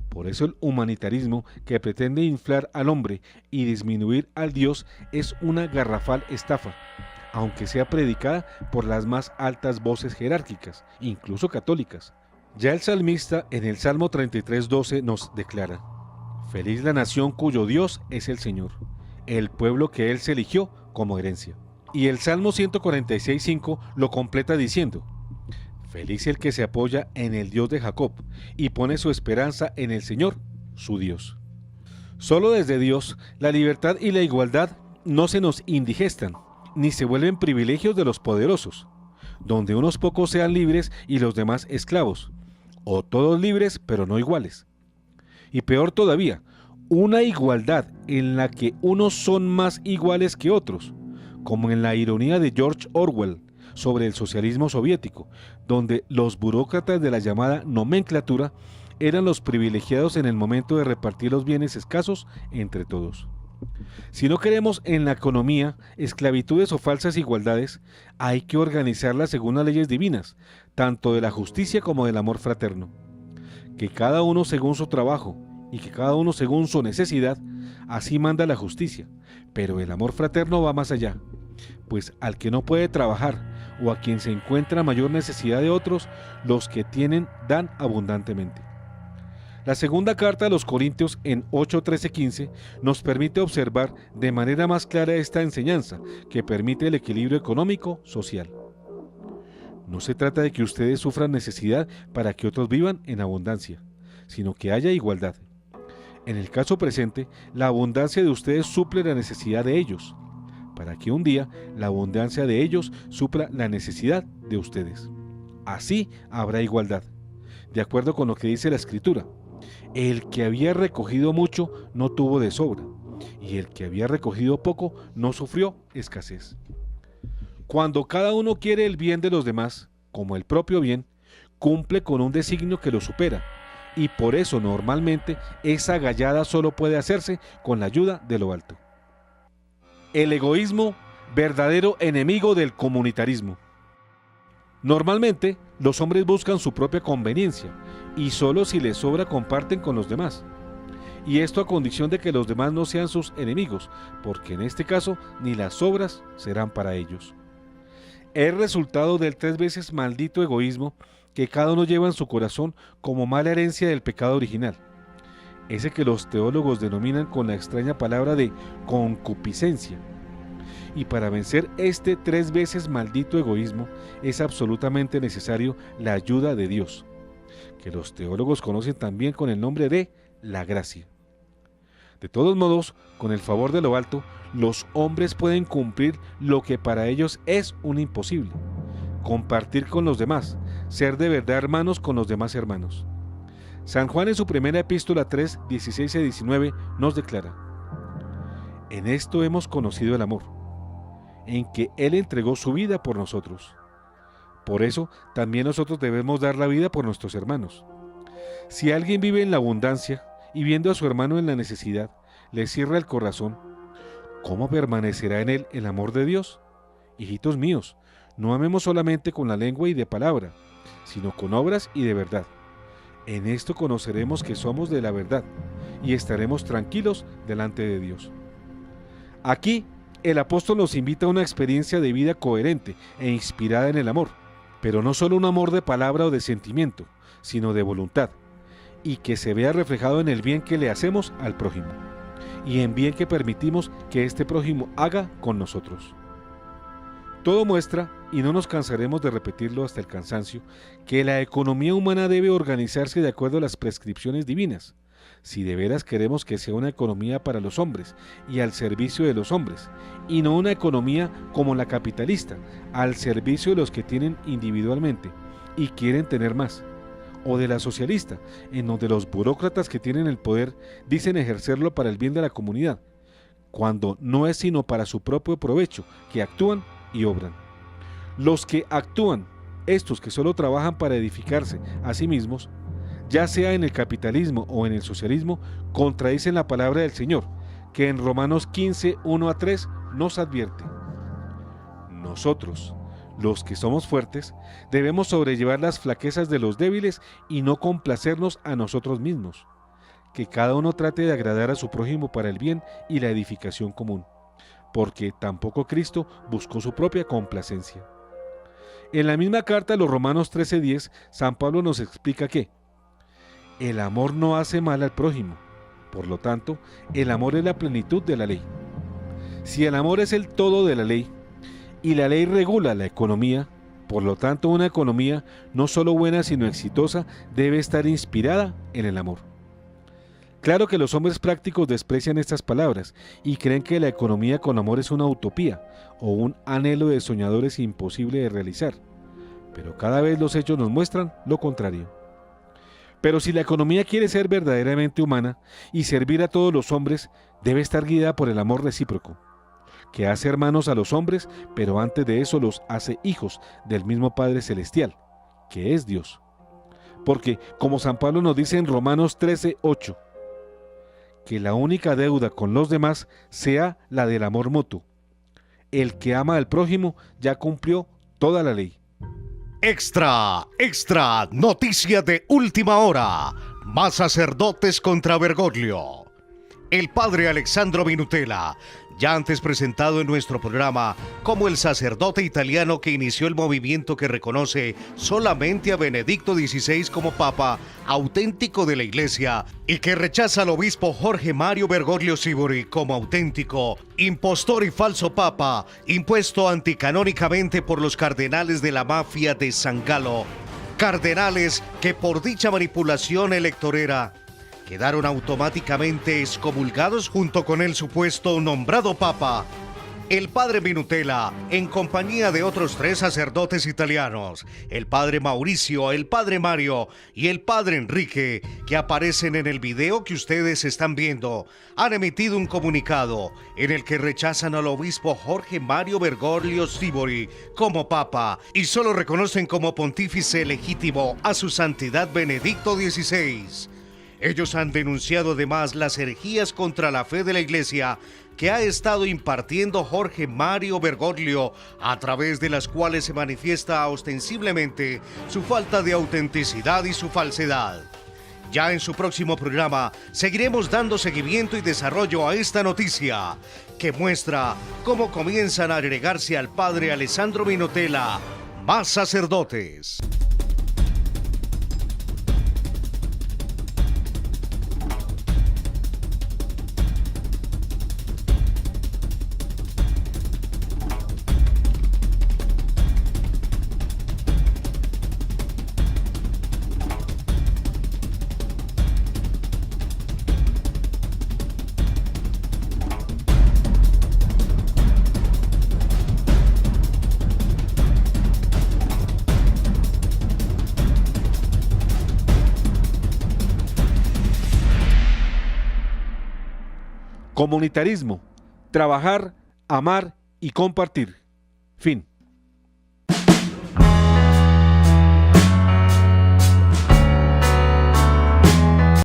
Por eso el humanitarismo, que pretende inflar al hombre y disminuir al Dios, es una garrafal estafa, aunque sea predicada por las más altas voces jerárquicas, incluso católicas. Ya el salmista en el Salmo 33:12 nos declara: feliz la nación cuyo Dios es el Señor, el pueblo que Él se eligió como herencia. Y el Salmo 146:5 lo completa diciendo: feliz el que se apoya en el Dios de Jacob y pone su esperanza en el Señor, su Dios. Solo desde Dios, la libertad y la igualdad no se nos indigestan, ni se vuelven privilegios de los poderosos, donde unos pocos sean libres y los demás esclavos, o todos libres pero no iguales. Y peor todavía, una igualdad en la que unos son más iguales que otros, como en la ironía de George Orwell sobre el socialismo soviético, donde los burócratas de la llamada nomenclatura eran los privilegiados en el momento de repartir los bienes escasos entre todos. Si no queremos en la economía esclavitudes o falsas igualdades, hay que organizarlas según las leyes divinas, tanto de la justicia como del amor fraterno. Que cada uno según su trabajo y que cada uno según su necesidad, así manda la justicia, pero el amor fraterno va más allá, pues al que no puede trabajar o a quien se encuentra mayor necesidad de otros, los que tienen dan abundantemente. La segunda carta a los Corintios en 8:13-15 nos permite observar de manera más clara esta enseñanza que permite el equilibrio económico-social. No se trata de que ustedes sufran necesidad para que otros vivan en abundancia, sino que haya igualdad. En el caso presente, la abundancia de ustedes suple la necesidad de ellos, para que un día la abundancia de ellos supla la necesidad de ustedes. Así habrá igualdad, de acuerdo con lo que dice la Escritura: el que había recogido mucho no tuvo de sobra, y el que había recogido poco no sufrió escasez. Cuando cada uno quiere el bien de los demás, como el propio bien, cumple con un designio que lo supera, y por eso normalmente esa gallada solo puede hacerse con la ayuda de lo alto. El egoísmo, verdadero enemigo del comunitarismo. Normalmente, los hombres buscan su propia conveniencia, y solo si les sobra comparten con los demás. Y esto a condición de que los demás no sean sus enemigos, porque en este caso ni las sobras serán para ellos. Es resultado del 3 veces maldito egoísmo que cada uno lleva en su corazón como mala herencia del pecado original, ese que los teólogos denominan con la extraña palabra de concupiscencia. Y para vencer este 3 veces maldito egoísmo es absolutamente necesario la ayuda de Dios, que los teólogos conocen también con el nombre de la gracia. De todos modos, con el favor de lo alto, los hombres pueden cumplir lo que para ellos es un imposible: compartir con los demás, ser de verdad hermanos con los demás hermanos. San Juan en su primera epístola 3, 16 y 19 nos declara: en esto hemos conocido el amor, en que Él entregó su vida por nosotros. Por eso también nosotros debemos dar la vida por nuestros hermanos. Si alguien vive en la abundancia y viendo a su hermano en la necesidad, le cierra el corazón, ¿cómo permanecerá en él el amor de Dios? Hijitos míos, no amemos solamente con la lengua y de palabra, sino con obras y de verdad. En esto conoceremos que somos de la verdad y estaremos tranquilos delante de Dios. Aquí, el apóstol nos invita a una experiencia de vida coherente e inspirada en el amor, pero no solo un amor de palabra o de sentimiento, sino de voluntad, y que se vea reflejado en el bien que le hacemos al prójimo, y en bien que permitimos que este prójimo haga con nosotros. Todo muestra, y no nos cansaremos de repetirlo hasta el cansancio, que la economía humana debe organizarse de acuerdo a las prescripciones divinas, si de veras queremos que sea una economía para los hombres y al servicio de los hombres, y no una economía como la capitalista, al servicio de los que tienen individualmente y quieren tener más, o de la socialista, en donde los burócratas que tienen el poder dicen ejercerlo para el bien de la comunidad, cuando no es sino para su propio provecho que actúan y obran. Los que actúan, estos que solo trabajan para edificarse a sí mismos, ya sea en el capitalismo o en el socialismo, contradicen la palabra del Señor, que en Romanos 15, 1-3 nos advierte: nosotros, los que somos fuertes, debemos sobrellevar las flaquezas de los débiles y no complacernos a nosotros mismos. Que cada uno trate de agradar a su prójimo para el bien y la edificación común, porque tampoco Cristo buscó su propia complacencia. En la misma carta a los Romanos 13:10, San Pablo nos explica que el amor no hace mal al prójimo, por lo tanto, el amor es la plenitud de la ley. Si el amor es el todo de la ley, y la ley regula la economía, por lo tanto una economía no solo buena sino exitosa debe estar inspirada en el amor. Claro que los hombres prácticos desprecian estas palabras y creen que la economía con amor es una utopía o un anhelo de soñadores imposible de realizar, pero cada vez los hechos nos muestran lo contrario. Pero si la economía quiere ser verdaderamente humana y servir a todos los hombres, debe estar guiada por el amor recíproco, que hace hermanos a los hombres, pero antes de eso los hace hijos del mismo Padre Celestial, que es Dios. Porque, como San Pablo nos dice en Romanos 13:8, que la única deuda con los demás sea la del amor mutuo. El que ama al prójimo ya cumplió toda la ley. Extra, extra, noticia de última hora. Más sacerdotes contra Bergoglio. El padre Alessandro Vinutella, ya antes presentado en nuestro programa como el sacerdote italiano que inició el movimiento que reconoce solamente a Benedicto XVI como papa auténtico de la Iglesia y que rechaza al obispo Jorge Mario Bergoglio Sibori como auténtico, impostor y falso papa, impuesto anticanónicamente por los cardenales de la mafia de San Galo, cardenales que por dicha manipulación electorera quedaron automáticamente excomulgados junto con el supuesto nombrado papa, El padre Minutela, en compañía de otros 3 sacerdotes italianos, el padre Mauricio, el padre Mario y el padre Enrique, que aparecen en el video que ustedes están viendo, han emitido un comunicado en el que rechazan al obispo Jorge Mario Bergoglio Stivori como papa y solo reconocen como pontífice legítimo a su santidad Benedicto XVI. Ellos han denunciado además las herejías contra la fe de la Iglesia que ha estado impartiendo Jorge Mario Bergoglio, a través de las cuales se manifiesta ostensiblemente su falta de autenticidad y su falsedad. Ya en su próximo programa seguiremos dando seguimiento y desarrollo a esta noticia, que muestra cómo comienzan a agregarse al padre Alessandro Minutela más sacerdotes. Comunitarismo, trabajar, amar y compartir. Fin.